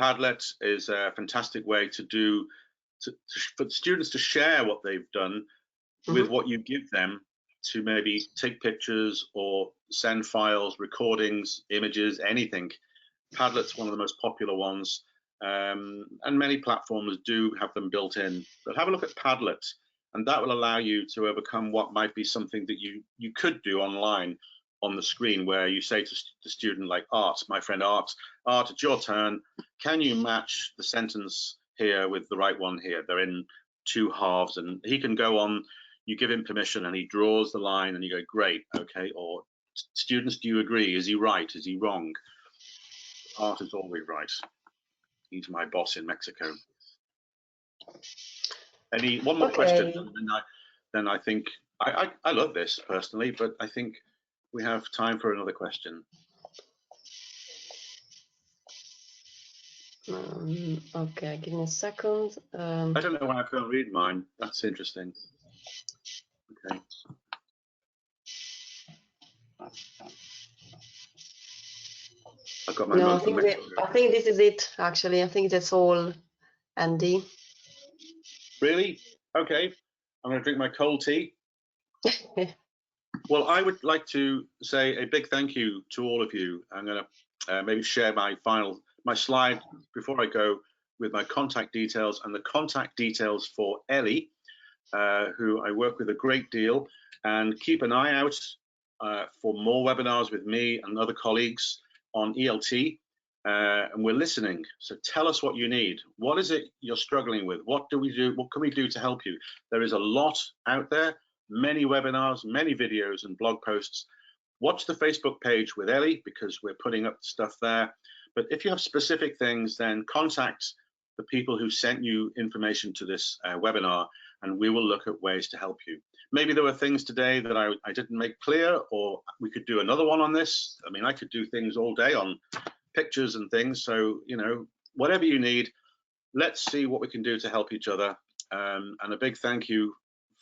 Padlet is a fantastic way to do, for the students to share what they've done with what you give them, to maybe take pictures or send files, recordings, images, anything. Padlet's one of the most popular ones, and many platforms do have them built in. But have a look at Padlet, and that will allow you to overcome what might be something that you could do online on the screen, where you say to the student, like Art, my friend Art, it's your turn. Can you match the sentence here with the right one here? They're in 2 halves, and he can go on. You give him permission, and he draws the line, and you go, great, okay. Or students, do you agree? Is he right? Is he wrong? Art is always right. He's my boss in Mexico. One more question, and then I think I love this personally, but I think we have time for another question. Okay, give me a second. I don't know why I can't read mine. That's interesting. Okay. I've got my No, mum from Mexico. I think this is it, actually. I think that's all, Andy. Really? Okay. I'm going to drink my cold tea. Well, I would like to say a big thank you to all of you. I'm going to maybe share my slide before I go. with my contact details and the contact details for Ellie, who I work with a great deal. And keep an eye out for more webinars with me and other colleagues on ELT. And we're listening. So tell us what you need. What is it you're struggling with? What do we do? What can we do to help you? There is a lot out there, many webinars, many videos and blog posts. Watch the Facebook page with Ellie because we're putting up stuff there. But if you have specific things, then contact the people who sent you information to this webinar, and we will look at ways to help you. Maybe there were things today that I didn't make clear, or we could do another one on this. I mean, I could do things all day on pictures and things. So, you know, whatever you need, let's see what we can do to help each other. And a big thank you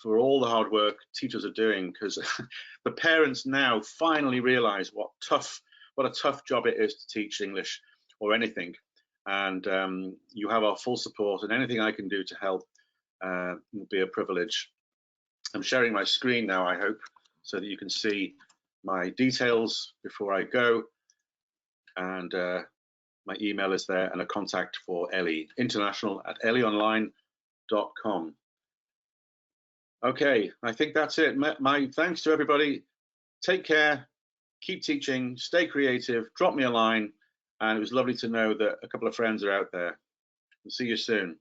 for all the hard work teachers are doing, because the parents now finally realize what a tough job it is to teach English or anything. And you have our full support, and anything I can do to help will be a privilege. I'm sharing my screen now, I hope, so that you can see my details before I go. And my email is there, and a contact for Ellie, international@ellieonline.com. Okay, I think that's it. My thanks to everybody. Take care, keep teaching, stay creative, drop me a line, and it was lovely to know that a couple of friends are out there. We'll see you soon.